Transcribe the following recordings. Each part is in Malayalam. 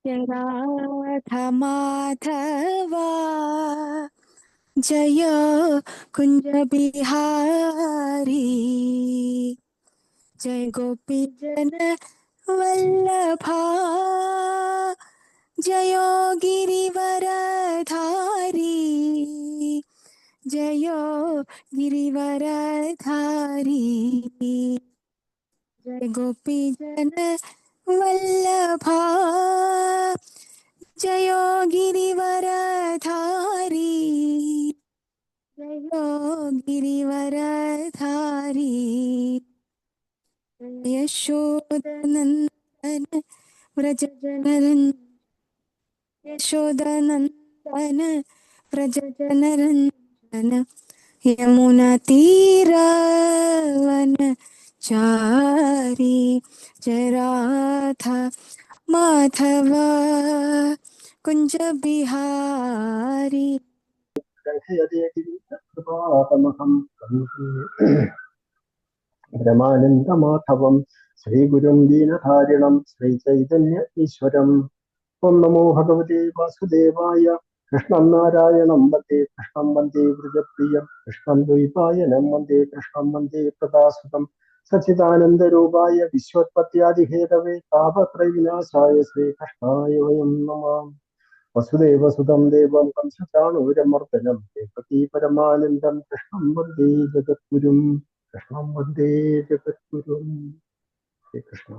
राधा माधवा जय कुंज बिहारी जय गोपी जन वल्लभा जयो गिरिवरधारी जयो गिरिवरधारी जय गोपी जन वल्लभा जयो गिरिवरधारी जयो गिरिवरधारी यशोदनन्दन व्रज जनरञ्जन यशोदनन्दन व्रज जनरञ्जन यमुनातीरवन चारी जय राधा माधव कुंज बिहारी ब्रह्मानन्दमाधवं श्रीगुरुं दीनधारिणं श्रीचैतन्य ईश्वरम् ओं नमो भगवते वासुदेवाय कृष्णं नारायणं वन्दे कृष्णं वन्दे व्रजप्रियं कृष्णं द्वैपायनं वन्दे कृष्णं वन्दे प्रदासुतं सच्चिदानन्दरूपाय विश्वोत्पत्त्यादिहेतवे तापत्रयविनाशाय श्रीकृष्णाय वयं नमः वसुदेवसुतं देवं कंसचाणूरमर्दनं देवकी परमानन्दं कृष्णं वन्दे जगद्गुरुं कृष्णं वन्दे जगद्गुरुं श्रीकृष्ण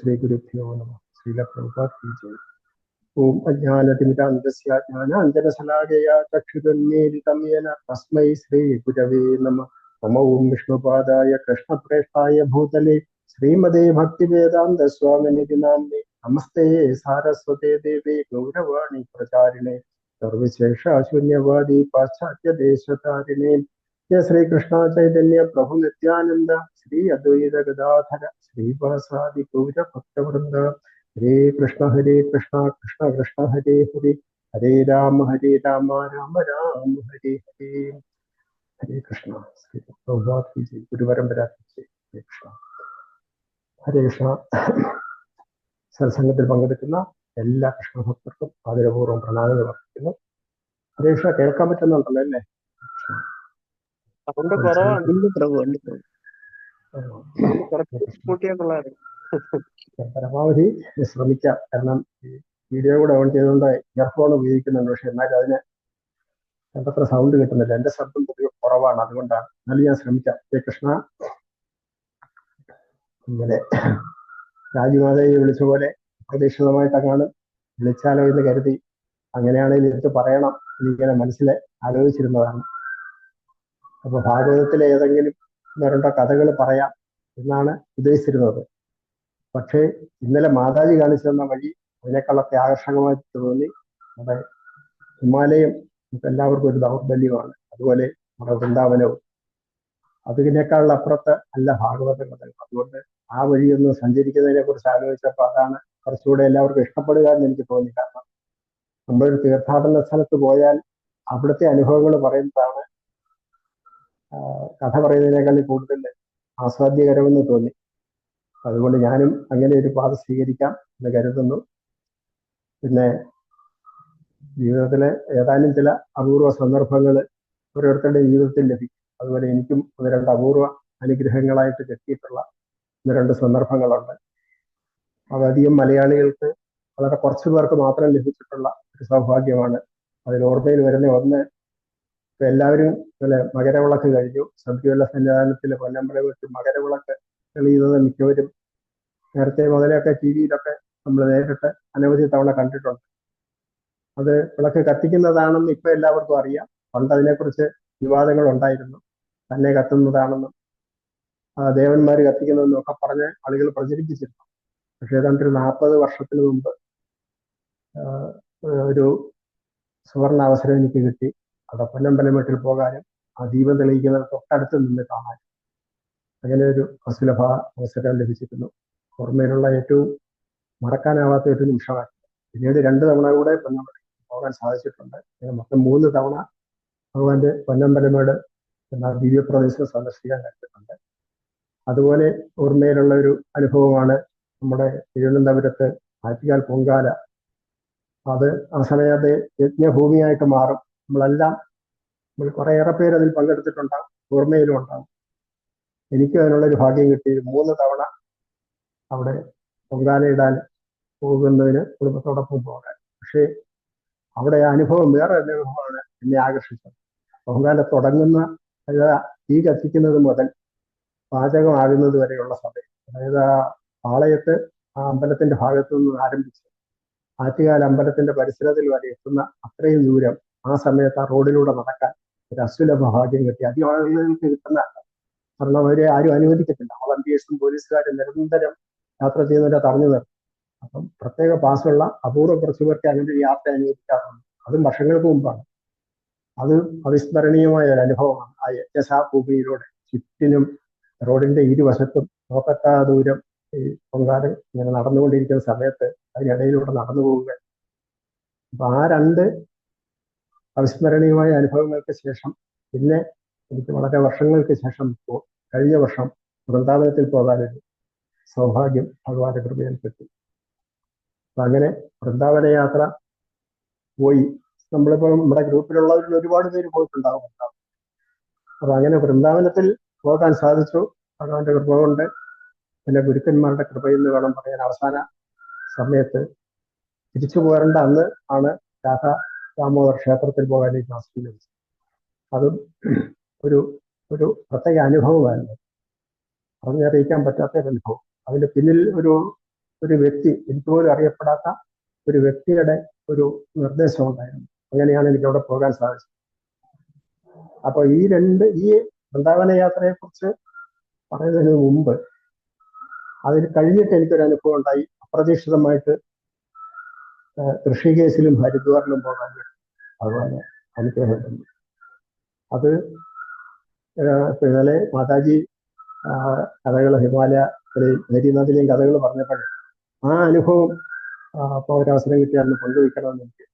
श्रीगुरुभ्यो नमः श्रीलप्रभुपाद की जय ओम अज्ञानतिमिरान्धस्य ज्ञानाञ्जनशलाकया चक्षुरुन्मीलितं येन तस्मै श्रीगुरवे नमः नमो ओं विष्णुपादाय कृष्णप्रेष्ठाय भूतले श्रीमते भक्तिवेदान्तस्वामिनिधि नाम्ने नमस्ते सारस्वते देवे गौरवाणी प्रचारिणे सर्वशेषशून्यवादी पाश्चात्यदेशतारिणे जय श्रीकृष्ण चैतन्य प्रभु नित्यानंद श्री अद्वैत गदाधर श्रीवासादि गौर भक्तवृंद हरे कृष्ण कृष्ण कृष्ण हरे हरे हरे राम राम राम हरे हरे हरे कृष्ण श्री प्रभुपाद की जय गुरु परंपरा की जय हरे कृष्ण ഹരേ കൃഷ്ണ സത്സംഗത്തിൽ പങ്കെടുക്കുന്ന എല്ലാ കൃഷ്ണഭക്തർക്കും ആദരപൂർവ്വം പ്രണാമങ്ങൾ അർപ്പിക്കുന്നു. ഹരേ കൃഷ്ണ കേൾക്കാൻ പറ്റുന്നുണ്ടല്ലോ അല്ലേ? പരമാവധി ശ്രമിക്കാം. കാരണം വീഡിയോ കൂടെ ഓൺ ചെയ്തുകൊണ്ട് ഇയർഫോൺ ഉപയോഗിക്കുന്നുണ്ട്. പക്ഷെ എന്നാലും അതിന് വേണ്ടത്ര സൗണ്ട് കിട്ടുന്നില്ല. എന്റെ ശബ്ദം പൊതുവെ കുറവാണ്, അതുകൊണ്ടാണ്. എന്നാലും ഞാൻ ശ്രമിക്കാം. ഹരേ കൃഷ്ണ. ഇന്നലെ രാജമാതയെ വിളിച്ച പോലെ അപ്രതീക്ഷിതമായിട്ടങ്ങാണ് വിളിച്ചാലോ എന്ന് കരുതി. അങ്ങനെയാണെങ്കിൽ എടുത്ത് പറയണം എന്നിങ്ങനെ മനസ്സിൽ ആലോചിച്ചിരുന്നതാണ്. അപ്പൊ ഭാഗവതത്തിലെ ഏതെങ്കിലും ഒന്നോ കഥകൾ പറയാം എന്നാണ് ഉദ്ദേശിച്ചിരുന്നത്. പക്ഷേ ഇന്നലെ മാതാജി കാണിച്ചു തന്ന വഴി അതിനേക്കാളൊക്കെ ആകർഷകമായി തോന്നി. നമ്മുടെ ഹിമാലയം നമുക്ക് എല്ലാവർക്കും ഒരു ദൗർബല്യമാണ്, അതുപോലെ നമ്മുടെ വൃന്ദാവനവും. അതിനേക്കാളുള്ള അപ്പുറത്ത് അല്ല ഭാഗവത കഥകൾ. അതുകൊണ്ട് ആ വഴിയൊന്ന് സഞ്ചരിക്കുന്നതിനെ കുറിച്ച് ആലോചിച്ചപ്പോൾ അതാണ് കുറച്ചുകൂടെ എല്ലാവർക്കും ഇഷ്ടപ്പെടുക എന്ന് എനിക്ക് തോന്നി. കാരണം നമ്മളൊരു തീർത്ഥാടന സ്ഥലത്ത് പോയാൽ അവിടുത്തെ അനുഭവങ്ങൾ പറയുന്നതാണ് കഥ പറയുന്നതിനേക്കാൾ കൂടുതൽ ആസ്വാദ്യകരമെന്ന് തോന്നി. അതുകൊണ്ട് ഞാനും അങ്ങനെ ഒരു പാത സ്വീകരിക്കാം എന്ന് കരുതുന്നു. പിന്നെ ജീവിതത്തിലെ ഏതാനും ചില അപൂർവ സന്ദർഭങ്ങൾ ഓരോരുത്തരുടെ ജീവിതത്തിൽ ലഭിക്കും. അതുപോലെ എനിക്കും ഒന്ന് രണ്ട് അപൂർവ അനുഗ്രഹങ്ങളായിട്ട് കിട്ടിയിട്ടുള്ള ഒന്ന് രണ്ട് സന്ദർഭങ്ങളുണ്ട്. അതധികം മലയാളികൾക്ക് വളരെ കുറച്ചു പേർക്ക് മാത്രം ലഭിച്ചിട്ടുള്ള ഒരു സൗഭാഗ്യമാണ്. അതിൽ ഓർമ്മയിൽ വരുന്ന ഒന്ന്, ഇപ്പൊ എല്ലാവരും മകരവിളക്ക് കഴിഞ്ഞു. സദ്യവല്ല സന്നിധാനത്തിലെ പൊന്നമ്പല വെച്ച് മകരവിളക്ക് തെളിയുന്നത് മിക്കവരും നേരത്തെ മുതലൊക്കെ ടി വിയിലൊക്കെ നമ്മൾ നേരിട്ട് അനവധി തവണ കണ്ടിട്ടുണ്ട്. അത് വിളക്ക് കത്തിക്കുന്നതാണെന്ന് ഇപ്പൊ എല്ലാവർക്കും അറിയാം. പണ്ട് അതിനെക്കുറിച്ച് വിവാദങ്ങൾ ഉണ്ടായിരുന്നു. തന്നെ കത്തുന്നതാണെന്നും ദേവന്മാര് കത്തിക്കുന്നതെന്നും ഒക്കെ പറഞ്ഞ് ആളുകൾ പ്രചരിപ്പിച്ചിരുന്നു. പക്ഷെ ഏതാണ്ട് ഒരു 40 വർഷത്തിന് മുമ്പ് ഒരു സുവർണ അവസരം എനിക്ക് കിട്ടി. അവിടെ പൊന്നമ്പലമേട്ടിൽ പോകാനും ആ ദീപം തെളിയിക്കുന്നത് തൊട്ടടുത്ത് നിന്ന് കാണാനും അങ്ങനെ ഒരു അസുലഭ അവസരം ലഭിച്ചിരുന്നു. ഓർമ്മയിലുള്ള ഏറ്റവും മറക്കാനാവാത്ത ഒരു നിമിഷമാണ്. പിന്നീട് 2 തവണ കൂടെ പൊന്നമ്പലം പോകാൻ സാധിച്ചിട്ടുണ്ട്. മൊത്തം 3 തവണ ഭഗവാന്റെ പൊന്നമ്പലമേട് എന്ന ദിവ്യപ്രദേശം സന്ദർശിക്കാൻ കഴിഞ്ഞിട്ടുണ്ട്. അതുപോലെ ഓർമ്മയിലുള്ള ഒരു അനുഭവമാണ് നമ്മുടെ തിരുവനന്തപുരത്ത് ആറ്റുകാൽ പൊങ്കാല അത് ആ സമയത്ത് യജ്ഞഭൂമിയായിട്ട് മാറും. നമ്മൾ കുറേയേറെ പേര് അതിൽ പങ്കെടുത്തിട്ടുണ്ടാകും, ഓർമ്മയിലും ഉണ്ടാകും. എനിക്കും അതിനുള്ളൊരു ഭാഗ്യം കിട്ടി. 3 തവണ അവിടെ പൊങ്കാലയിടാൻ പോകുന്നതിന് കുടുംബത്തോടൊപ്പം പോകാൻ. പക്ഷേ അവിടെ അനുഭവം വേറെ അനുഭവമാണ് എന്നെ ആകർഷിച്ചത്. പൊങ്കാല തുടങ്ങുന്ന തീ കത്തിക്കുന്നത് മുതൽ പാചകമാകുന്നത് വരെയുള്ള സമയം, അതായത് ആ പാളയത്ത് ആ അമ്പലത്തിന്റെ ഭാഗത്തു നിന്ന് ആരംഭിച്ച് ആറ്റുകാൽ അമ്പലത്തിന്റെ പരിസരത്തിൽ വരെ എത്തുന്ന അത്രയും ദൂരം ആ സമയത്ത് ആ റോഡിലൂടെ നടക്കാൻ ഒരു അസുലഭ ഭാഗ്യം കിട്ടി. അധികം ആളുകൾക്ക് കിട്ടുന്ന, കാരണം അവരെ ആരും അനുവദിക്കത്തില്ല. വളണ്ടിയേഴ്സും പോലീസുകാരും നിരന്തരം യാത്ര ചെയ്യുന്നവരെ തടഞ്ഞു നിർത്തും. അപ്പം പ്രത്യേക പാസ്സുള്ള അപൂർവ കുറച്ചു പേർക്ക് അങ്ങനെ ഒരു യാത്ര അനുവദിക്കാറുണ്ട്. അതും വർഷങ്ങൾക്ക് മുമ്പാണ്. അത് അവിസ്മരണീയമായ ഒരു അനുഭവമാണ്. ആ യജ്ഞശാഭൂമിയിലൂടെ ചുറ്റിനും റോഡിന്റെ ഇരുവശത്തും നോക്കത്താ ദൂരം ഈ പൊങ്കാല ഇങ്ങനെ നടന്നുകൊണ്ടിരിക്കുന്ന സമയത്ത് അതിനിടയിലൂടെ നടന്നു പോവുക. അപ്പൊ ആ 2 അവിസ്മരണീയമായ അനുഭവങ്ങൾക്ക് ശേഷം പിന്നെ എനിക്ക് വളരെ വർഷങ്ങൾക്ക് ശേഷം കഴിഞ്ഞ വർഷം വൃന്ദാവനത്തിൽ പോകാനൊരു സൗഭാഗ്യം ഭഗവാന്റെ കൃപയിൽ കിട്ടി. അപ്പൊ അങ്ങനെ വൃന്ദാവന യാത്ര പോയി. നമ്മളിപ്പോൾ നമ്മുടെ ഗ്രൂപ്പിലുള്ളവരിൽ ഒരുപാട് പേര് പോയിട്ടുണ്ടാകും. അപ്പൊ അങ്ങനെ വൃന്ദാവനത്തിൽ പോകാൻ സാധിച്ചു ഭഗവാന്റെ കൃപ കൊണ്ട്. പിന്നെ ഗുരുക്കന്മാരുടെ കൃപയെന്ന് വേണം പറയാൻ. അവസാന സമയത്ത് തിരിച്ചു പോരേണ്ട അന്ന് ആണ് രാധാ ദാമോദർ ക്ഷേത്രത്തിൽ പോകാനേക്ക് അവസരം ലഭിച്ചത്. അതും ഒരു ഒരു പ്രത്യേക അനുഭവമായിരുന്നു, പറഞ്ഞറിയിക്കാൻ പറ്റാത്ത ഒരു അനുഭവം. അതിന്റെ പിന്നിൽ ഒരു വ്യക്തി, എനിക്ക് പോലും അറിയപ്പെടാത്ത ഒരു വ്യക്തിയുടെ ഒരു നിർദ്ദേശം ഉണ്ടായിരുന്നു. അങ്ങനെയാണ് എനിക്ക് അവിടെ പോകാൻ സാധിച്ചത്. അപ്പൊ ഈ വൃന്ദാവന യാത്രയെ കുറിച്ച് പറയുന്നതിന് മുമ്പ് അതിന് കഴിഞ്ഞിട്ട് എനിക്കൊരു അനുഭവം ഉണ്ടായി. അപ്രതീക്ഷിതമായിട്ട് ഋഷികേശിലും ഹരിദ്വാറിലും പോകാൻ അതുപോലെ അനുഗ്രഹം തന്നു. അത് ഇന്നലെ മാതാജി കഥകൾ ഹിമാലയത്തിലെയും ഹരിനാഥിലെയും കഥകൾ പറഞ്ഞപ്പോൾ ആ അനുഭവം അപ്പോൾ ഒരവസരം കിട്ടിയാൽ പങ്കുവയ്ക്കണമെന്ന് എനിക്ക്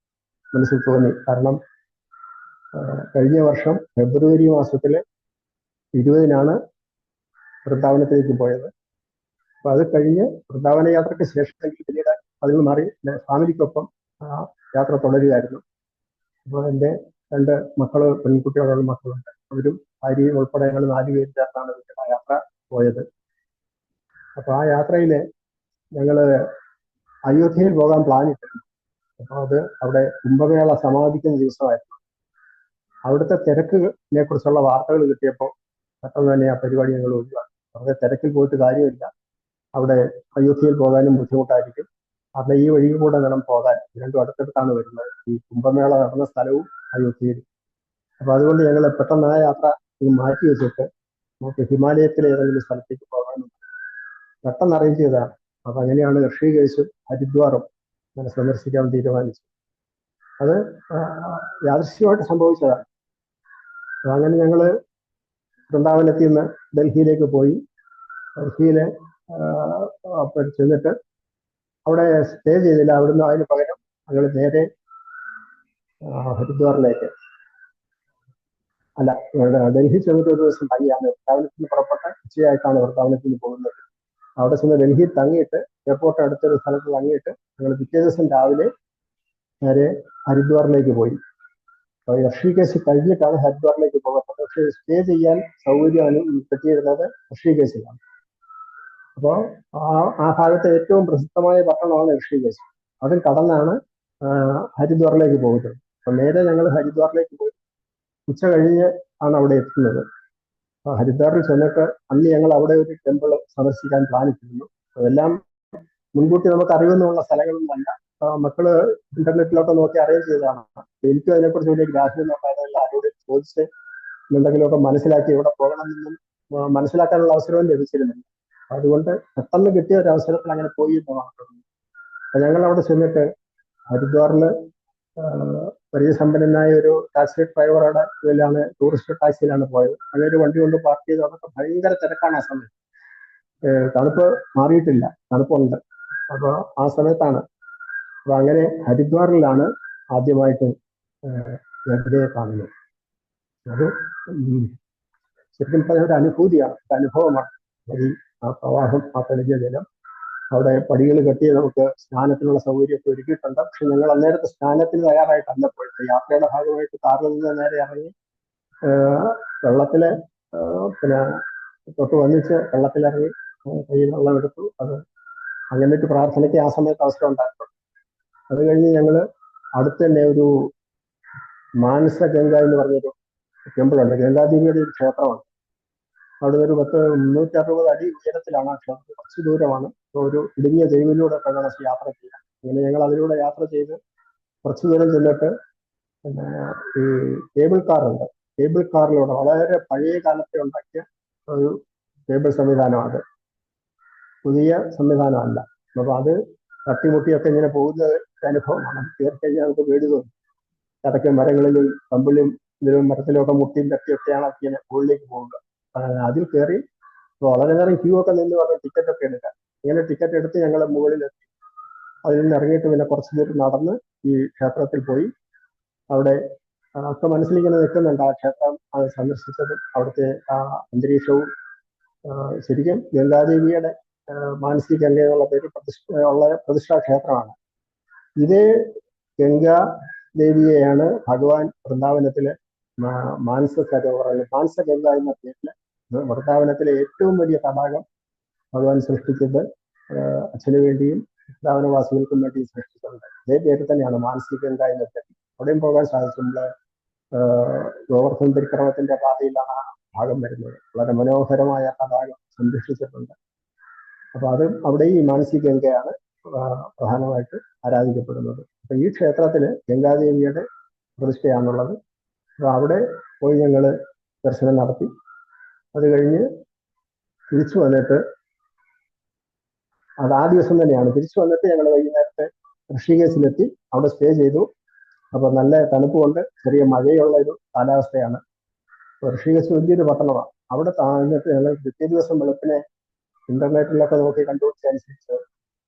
മനസ്സിൽ തോന്നി. കാരണം കഴിഞ്ഞ വർഷം ഫെബ്രുവരി മാസത്തില് 20-നാണ് വൃന്ദാവനത്തിലേക്ക് പോയത്. അപ്പൊ അത് കഴിഞ്ഞ് വൃന്ദാവന യാത്രയ്ക്ക് ശേഷം പിന്നീട് അതിൽ നിന്ന് മാറി ഫാമിലിക്കൊപ്പം യാത്ര തുടരുകയായിരുന്നു. അപ്പോൾ എൻ്റെ 2 മക്കള്, പെൺകുട്ടികളുള്ള മക്കളുണ്ട്. അവരും ഭാര്യയും ഉൾപ്പെടെ ഞങ്ങൾ 4 പേര് ചേർത്താണ് ആ യാത്ര പോയത്. അപ്പൊ ആ യാത്രയില് ഞങ്ങള് അയോധ്യയിൽ പോകാൻ പ്ലാൻ ഇട്ടിരുന്നു. അപ്പൊ അത് അവിടെ കുംഭമേള സമാപിക്കുന്ന ദിവസമായിരുന്നു. അവിടുത്തെ തിരക്കിനെ കുറിച്ചുള്ള വാർത്തകൾ കിട്ടിയപ്പോൾ പെട്ടെന്ന് തന്നെ ആ പരിപാടി ഞങ്ങൾ ഒഴിവാക്കി. വളരെ തിരക്കിൽ പോയിട്ട് കാര്യമില്ല, അവിടെ അയോധ്യയിൽ പോകാനും ബുദ്ധിമുട്ടായിരിക്കും. കാരണം ഈ വഴി കൂടെ വേണം പോകാൻ, രണ്ടും അടുത്തടുത്താണ് വരുന്നത്, ഈ കുംഭമേള നടന്ന സ്ഥലവും അയോധ്യയിൽ. അപ്പൊ അതുകൊണ്ട് ഞങ്ങൾ പെട്ടെന്ന് ആ യാത്ര മാറ്റി വെച്ചിട്ട് നമുക്ക് ഹിമാലയത്തിലെ ഏതെങ്കിലും സ്ഥലത്തേക്ക് പോകാനും പെട്ടെന്ന് അറേഞ്ച് ചെയ്തതാണ്. അപ്പൊ അങ്ങനെയാണ് ഋഷികേശും ഹരിദ്വാറും അങ്ങനെ സന്ദർശിക്കാൻ തീരുമാനിച്ചു. അത് യാദൃശ്യമായിട്ട് സംഭവിച്ചതാണ്. അങ്ങനെ ഞങ്ങള് വൃന്ദാവനത്തിൽ നിന്ന് ഡൽഹിയിലേക്ക് പോയി. ഡൽഹിയില് ചെന്നിട്ട് അവിടെ സ്റ്റേ ചെയ്തില്ല. അവിടുന്ന് അതിന് പകരം ഞങ്ങൾ നേരെ ഹരിദ്വാറിലേക്ക്, ഡൽഹി ചെന്നിട്ട് ഒരു ദിവസം തങ്ങിയാണ്. വൃന്ദാവനത്തിൽ നിന്ന് പുറപ്പെട്ട ഉച്ചയായിട്ടാണ് വൃന്ദാവനത്തിൽ നിന്ന് പോകുന്നത്. അവിടെ ചെന്ന് ഡൽഹിയിൽ തങ്ങിയിട്ട് എയർപോർട്ട് അടുത്തൊരു സ്ഥലത്ത് തങ്ങിയിട്ട് ഞങ്ങൾ പിറ്റേ ദിവസം രാവിലെ നേരെ ഹരിദ്വാറിലേക്ക് പോയി. ഋഷികേശ് കഴിഞ്ഞിട്ടാണ് ഹരിദ്വാറിലേക്ക് പോകുന്നത്. പക്ഷേ സ്റ്റേ ചെയ്യാൻ സൗകര്യം കിട്ടിയിരുന്നത് ഋഷികേശിലാണ്. അപ്പോൾ ആ ഭാഗത്തെ ഏറ്റവും പ്രസിദ്ധമായ പട്ടണമാണ് ഋഷികേശ്. അതിൽ കടന്നാണ് ഹരിദ്വാറിലേക്ക് പോകുന്നത്. അപ്പൊ നേരെ ഞങ്ങൾ ഹരിദ്വാറിലേക്ക് പോയി. ഉച്ച കഴിഞ്ഞ് ആണ് അവിടെ എത്തുന്നത്. ഹരിദ്വാറിൽ ചെന്നിട്ട് അന്ന് ഞങ്ങൾ അവിടെ ഒരു ടെമ്പിൾ സന്ദർശിക്കാൻ പ്ലാൻ ഇട്ടിരുന്നു. അതെല്ലാം മുൻകൂട്ടി നമുക്ക് അറിയുന്നുള്ള സ്ഥലങ്ങളൊന്നും അല്ല. മക്കള് ഇന്റർനെറ്റിലൊക്കെ നോക്കി അറേഞ്ച് ചെയ്തതാണ്. എനിക്കും അതിനെക്കുറിച്ച് വലിയ ഗ്രാഹ്യം ഉണ്ടായിരുന്നില്ല. ആരോട് ചോദിച്ച് എന്തെങ്കിലുമൊക്കെ മനസ്സിലാക്കി ഇവിടെ പോകണമെന്നും മനസ്സിലാക്കാനുള്ള അവസരവും ലഭിച്ചിരുന്നില്ല. അതുകൊണ്ട് പെട്ടെന്ന് കിട്ടിയ ഒരു അവസരത്തിൽ അങ്ങനെ പോയി എന്ന് മാത്രമേ. അപ്പൊ ഞങ്ങൾ അവിടെ ചെന്നിട്ട് ഹരിദ്വാറില് പരിചയസമ്പന്നനായ ഒരു ടാക്സി ഡ്രൈവറുടെ ഇതിലാണ്, ടൂറിസ്റ്റ് ടാക്സിയിലാണ് പോയത്. അങ്ങനെ ഒരു വണ്ടി കൊണ്ട് പാർക്ക് ചെയ്ത് അതൊക്കെ ഭയങ്കര തിരക്കാണ് ആ സമയത്ത്. തണുപ്പ് മാറിയിട്ടില്ല, തണുപ്പുണ്ട്. അപ്പോൾ ആ സമയത്താണ്. അപ്പൊ അങ്ങനെ ഹരിദ്വാറിലാണ് ആദ്യമായിട്ട് ഗംഗയെ കാണുന്നത്. അത് ശരിക്കും പറഞ്ഞ ഒരു അനുഭൂതിയാണ്, ഒരു അനുഭവമാണ്. ആ പ്രവാഹം, ആ തെളിഞ്ഞ ജലം, അവിടെ പടികൾ കെട്ടി നമുക്ക് സ്നാനത്തിനുള്ള സൗകര്യമൊക്കെ ഒരുക്കിയിട്ടുണ്ട്. പക്ഷെ ഞങ്ങൾ അന്നേരത്തെ സ്നാനത്തിന് തയ്യാറായിട്ടല്ല പോയിട്ട്, യാത്രയുടെ ഭാഗമായിട്ട് കാറിൽ നിന്ന് നേരെ ഇറങ്ങി വെള്ളത്തില് പിന്നെ തൊട്ട് വന്നിച്ച് വെള്ളത്തിലിറങ്ങി കയ്യിൽ വെള്ളം എടുത്തു. അത് അങ്ങനത്തെ പ്രാർത്ഥനയ്ക്ക് ആ സമയത്ത് അവസരം ഉണ്ടായിരുന്നു. അത് കഴിഞ്ഞ് ഞങ്ങൾ അടുത്ത് തന്നെ ഒരു മാനസ ഗംഗ എന്ന് പറഞ്ഞൊരു ടെമ്പിളുണ്ട്, ഗംഗാദേവിയുടെ ഒരു ക്ഷേത്രമാണ്. അവിടെ ഒരു 360 അടി ഉയരത്തിലാണ് ആ ക്ഷേത്രം. കുറച്ച് ദൂരമാണ്. ഒരു ഇടുങ്ങിയ തെരുവിലൂടെ വേണം യാത്ര ചെയ്യാൻ. അങ്ങനെ ഞങ്ങൾ അതിലൂടെ യാത്ര ചെയ്ത് കുറച്ചു ദൂരം ചെന്നിട്ട് പിന്നെ ഈ കേബിൾ കാറുണ്ട്. കേബിൾ കാറിലൂടെ വളരെ പഴയ കാലത്തെ ഉണ്ടാക്കിയ ഒരു കേബിൾ സംവിധാനമാണ്. പുതിയ സംവിധാനമല്ല. അപ്പൊ അത് തട്ടിമുട്ടിയൊക്കെ ഇങ്ങനെ പോകുന്ന അനുഭവമാണ്. കയറി കഴിഞ്ഞാൽ നമുക്ക് പേടി തോന്നും. ഇടയ്ക്ക് മരങ്ങളിലും കമ്പിലും ഇതിലും മരത്തിലൊക്കെ മുട്ടിയും തട്ടിയൊക്കെയാണ് ഇങ്ങനെ മുകളിലേക്ക് പോകുക. അതിൽ കയറി വളരെ നേരം ക്യൂ ഒക്കെ നിന്ന് പറഞ്ഞ ടിക്കറ്റ് ഒക്കെ എടുക്കാം. ഇങ്ങനെ ടിക്കറ്റ് എടുത്ത് ഞങ്ങൾ മുകളിലെത്തി. അതിൽ നിന്ന് ഇറങ്ങിയിട്ട് പിന്നെ കുറച്ച് ദൂരം നടന്ന് ഈ ക്ഷേത്രത്തിൽ പോയി. അവിടെ ഒക്കെ മനസ്സിലിങ്ങനെ നിൽക്കുന്നുണ്ട് ആ ക്ഷേത്രം അത് സന്ദർശിച്ചതും അവിടുത്തെ ആ അന്തരീക്ഷവും. ശരിക്കും ഗംഗാദേവിയുടെ മാനസിക ഗംഗ എന്നുള്ള പേര് ഉള്ള പ്രതിഷ്ഠാ ക്ഷേത്രമാണ്. ഇതേ ഗംഗാദേവിയെയാണ് ഭഗവാൻ വൃന്ദാവനത്തിലെ മാനസ സരോവർ മാനസ ഗംഗ എന്ന പേരില് വൃന്ദാവനത്തിലെ ഏറ്റവും വലിയ തടാകം ഭഗവാൻ സൃഷ്ടിച്ചത് അച്ഛന് വേണ്ടിയും വൃന്ദാവനവാസികൾക്കും വേണ്ടിയും സൃഷ്ടിച്ചിട്ടുണ്ട്. ഇതേ പേര് തന്നെയാണ് മാനസിക ഗംഗ എന്ന പേര്. അവിടെയും പോകാൻ സാധിക്കും. നമ്മള് ഗോവർദ്ധൻ പരിക്രമത്തിന്റെ പാതയിലാണ് ആ ഭാഗം വരുന്നത്. വളരെ മനോഹരമായ തടാകം സംരക്ഷിച്ചിട്ടുണ്ട്. അപ്പൊ അത് അവിടെ ഈ മാനസിക ഗംഗയാണ് പ്രധാനമായിട്ട് ആരാധിക്കപ്പെടുന്നത്. അപ്പൊ ഈ ക്ഷേത്രത്തില് ഗംഗാദേവിയുടെ പ്രതിഷ്ഠയാണുള്ളത്. അപ്പൊ അവിടെ പോയി ഞങ്ങൾ ദർശനം നടത്തി. അത് കഴിഞ്ഞ് തിരിച്ചു വന്നിട്ട് അത് ആ ദിവസം തന്നെയാണ്. തിരിച്ചു വന്നിട്ട് ഞങ്ങൾ വൈകുന്നേരത്തെ ഋഷികേശിലെത്തി. അവിടെ സ്റ്റേ ചെയ്തു. അപ്പൊ നല്ല തണുപ്പ് കൊണ്ട് ചെറിയ മഴയുള്ള ഒരു കാലാവസ്ഥയാണ്. ഋഷികേശ് വലിയൊരു പട്ടണമാണ്. അവിടെ താഴ്ന്നിട്ട് ഞങ്ങൾ പിറ്റേ ദിവസം വെളുപ്പിനെ ഇന്റർനെറ്റിലൊക്കെ നോക്കി കണ്ടുപിടിച്ചനുസരിച്ച്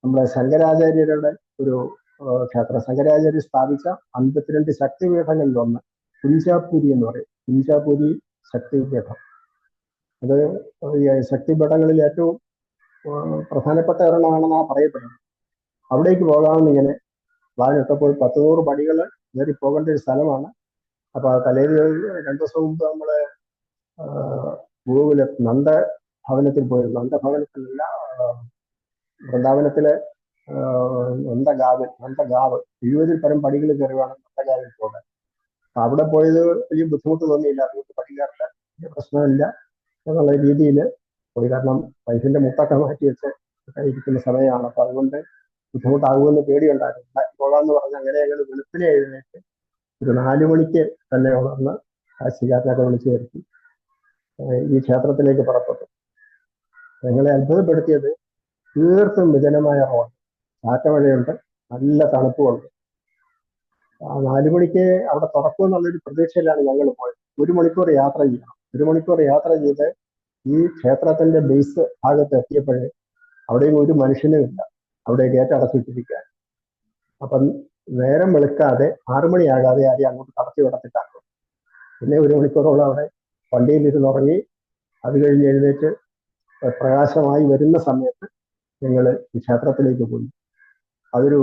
നമ്മുടെ ശങ്കരാചാര്യരുടെ ഒരു ക്ഷേത്രം, ശങ്കരാചാര്യ സ്ഥാപിച്ച 52 ശക്തിപീഠങ്ങളിൽ ഒന്ന് കുഞ്ചാപ്പുരി എന്ന് പറയും. കുഞ്ചാപ്പുരി ശക്തിപീഠം. അത് ഈ ശക്തിപീഠങ്ങളിൽ ഏറ്റവും പ്രധാനപ്പെട്ട ഒരെണ്ണമാണെന്നാണ് പറയപ്പെടുന്നത്. അവിടേക്ക് പോകാമെന്ന് ഇങ്ങനെ പ്ലാനിട്ടപ്പോൾ 10-100 പടികൾ കയറി പോകേണ്ട ഒരു സ്ഥലമാണ്. അപ്പൊ തലേ 2 ദിവസം മുമ്പ് നമ്മള് ഗോകുല നന്ദ ഭവനത്തിൽ പോയിരുന്നു. നന്ദഭവനത്തിലല്ല, വൃന്ദാവനത്തിലെ നന്ദഗാവ് 70-ൽ പരം പടികൾ കയറി വേണം നന്ദഗാവിൽ പോകാൻ. അവിടെ പോയത് വലിയ ബുദ്ധിമുട്ട് തോന്നിയില്ല. അതുകൊണ്ട് പടി കയറില്ല, വലിയ പ്രശ്നമില്ല എന്നുള്ള രീതിയിൽ പോയി. കാരണം വൈഫിന്റെ മുട്ടൊക്കെ മാറ്റി വെച്ച് ഇരിക്കുന്ന സമയമാണ്. അപ്പൊ അതുകൊണ്ട് ബുദ്ധിമുട്ടാകുമെന്ന് പേടിയുണ്ടായിരുന്നു. പോകാന്ന് പറഞ്ഞ് അങ്ങനെ ഞങ്ങൾ വെളുപ്പിനെ എഴുന്നേറ്റ് ഒരു 4 മണിക്ക് തന്നെ ഉണർന്ന് കാശികാരനൊക്കെ വിളിച്ചു വരുത്തി ഈ ക്ഷേത്രത്തിലേക്ക് പുറപ്പെട്ടു. ഞങ്ങളെ അത്ഭുതപ്പെടുത്തിയത് തീർത്തും വിജനമായ റോഡ്, കാറ്റമഴയുണ്ട്, നല്ല തണുപ്പുമുണ്ട്. 4 മണിക്ക് അവിടെ തുറക്കുമെന്നുള്ളൊരു പ്രതീക്ഷയിലാണ് ഞങ്ങൾ പോയത്. 1 മണിക്കൂർ യാത്ര ചെയ്യണം. 1 മണിക്കൂർ യാത്ര ചെയ്ത് ഈ ക്ഷേത്രത്തിന്റെ ബേസ് ഭാഗത്ത് എത്തിയപ്പോഴേ അവിടെയും ഒരു മനുഷ്യനും ഇല്ല. അവിടെ ഗേറ്റ് അടച്ചിട്ടിരിക്കുക. അപ്പം നേരം വെളുക്കാതെ 6 മണിയാകാതെ ആരെയും അങ്ങോട്ട് കടത്തി വിടത്തിട്ടാക്കും. പിന്നെ 1 മണിക്കൂറോളം അവിടെ വണ്ടിയിലിരുന്ന് ഉറങ്ങി. അത് കഴിഞ്ഞ് എഴുന്നേറ്റ് പ്രകാശമായി വരുന്ന സമയത്ത് ഞങ്ങൾ ഈ ക്ഷേത്രത്തിലേക്ക് പോയി. അതൊരു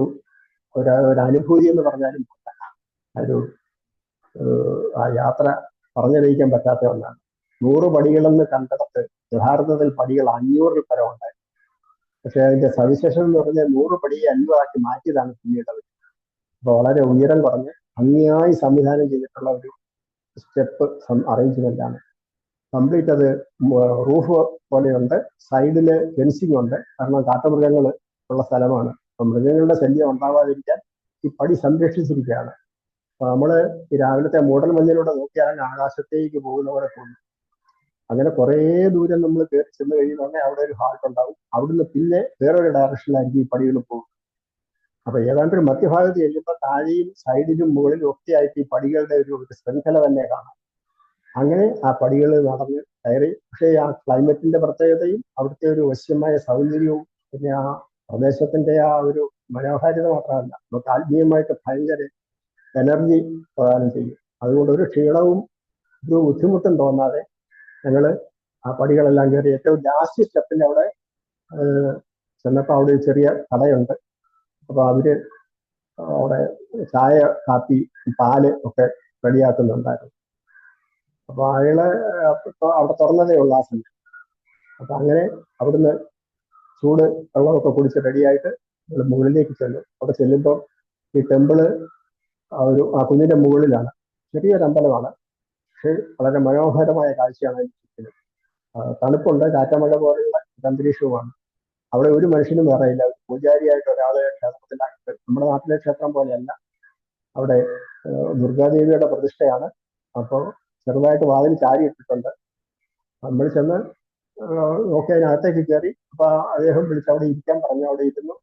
അനുഭൂതി എന്ന് പറഞ്ഞാലും ആ യാത്ര പറഞ്ഞറിയിക്കാൻ പറ്റാത്ത ഒന്നാണ്. 100 പടികളെന്ന് കണ്ടിടത്ത് യഥാർത്ഥത്തിൽ പടികൾ 500-ൽ പരം ഉണ്ടായി. പക്ഷെ അതിന്റെ സവിശേഷത എന്ന് പറഞ്ഞാൽ 100 പടിയെ 500 ആക്കി മാറ്റിയതാണ് പിന്നീട്. അപ്പൊ വളരെ ഉയരം കുറഞ്ഞ് ഭംഗിയായി സംവിധാനം ചെയ്തിട്ടുള്ള ഒരു സ്റ്റെപ്പ് അറേഞ്ച്മെന്റ് ആണ്. കംപ്ലീറ്റ് അത് റൂഫ് പോലെയുണ്ട്, സൈഡില് ഫെൻസിങ് ഉണ്ട്. കാരണം കാട്ടുമൃഗങ്ങൾ ഉള്ള സ്ഥലമാണ്. അപ്പൊ മൃഗങ്ങളുടെ ശല്യം ഉണ്ടാവാതിരിക്കാൻ ഈ പടി സംരക്ഷിച്ചിരിക്കുകയാണ്. അപ്പൊ നമ്മള് ഈ രാവിലത്തെ മൂടൽ മഞ്ഞിലൂടെ നോക്കിയാൽ ആകാശത്തേക്ക് പോകുന്നവരെ തോന്നും. അങ്ങനെ കുറേ ദൂരം നമ്മൾ കയറി ചെന്ന് കഴിയുന്നുണ്ടെങ്കിൽ അവിടെ ഒരു ഹാൾട്ട് ഉണ്ടാവും. അവിടുന്ന് പിന്നെ വേറൊരു ഡയറക്ഷനിലായിരിക്കും ഈ പടികൾ പോകും. അപ്പൊ ഏതാണ്ട് ഒരു മധ്യഭാഗത്ത് ചെല്ലുമ്പോൾ താഴെയും സൈഡിലും മുകളിലും ഒക്കെ ആയിട്ട് ഈ പടികളുടെ ഒരു ശൃംഖല തന്നെ കാണാം. അങ്ങനെ ആ പടികൾ നടന്ന് കയറി. പക്ഷേ ആ ക്ലൈമറ്റിന്റെ പ്രത്യേകതയും അവിടുത്തെ ഒരു വശ്യമായ സൗന്ദര്യവും പിന്നെ ആ പ്രദേശത്തിന്റെ ആ ഒരു മനോഹാരിത മാത്രമല്ല, നമുക്ക് ആത്മീയമായിട്ട് ഭയങ്കര എനർജി പ്രദാനം ചെയ്യും. അതുകൊണ്ട് ഒരു ക്ഷീണവും ഒരു ബുദ്ധിമുട്ടും തോന്നാതെ ഞങ്ങൾ ആ പടികളെല്ലാം കയറി ഏറ്റവും ലാസ്റ്റ് സ്റ്റെപ്പിന്റെ അവിടെ ചെന്നപ്പോൾ അവിടെ ഒരു ചെറിയ കടയുണ്ട്. അപ്പോൾ അവര് അവിടെ ചായ, കാപ്പി, പാല് ഒക്കെ റെഡിയാക്കുന്നുണ്ടായിരുന്നു. അപ്പൊ അയാള് അവിടെ തുറന്നതേ ഉള്ളൂ ആ സമയം. അപ്പൊ അങ്ങനെ അവിടുന്ന് ചൂട് വെള്ളമൊക്കെ കുടിച്ച് റെഡിയായിട്ട് നമ്മൾ മുകളിലേക്ക് ചെല്ലും. അവിടെ ചെല്ലുമ്പോൾ ഈ ടെമ്പിള് ആ കുന്നിന്റെ മുകളിലാണ്. ചെറിയൊരു അമ്പലമാണ്, പക്ഷേ വളരെ മനോഹരമായ കാഴ്ചയാണ് ചുറ്റിനും. തണുപ്പുണ്ട്, കാറ്റമഴ പോലെയുള്ള അന്തരീക്ഷവുമാണ്. അവിടെ ഒരു മനുഷ്യനും വേറെ ഇല്ല. പൂജാരിയായിട്ട് ഒരാളെ ക്ഷേത്രത്തിലാക്കിയിട്ട്, നമ്മുടെ നാട്ടിലെ ക്ഷേത്രം പോലെയല്ല. അവിടെ ദുർഗാദേവിയുടെ പ്രതിഷ്ഠയാണ്. അപ്പോൾ ചെറുതായിട്ട് വാതിൽ ചാരിയിട്ടിട്ടുണ്ട്. നമ്മൾ ചെന്ന് നോക്കി അതിനകത്തേക്ക് കയറി. അപ്പൊ അദ്ദേഹം വിളിച്ച് അവിടെ ഇരിക്കാൻ പറഞ്ഞു. അവിടെ ഇരുന്നു.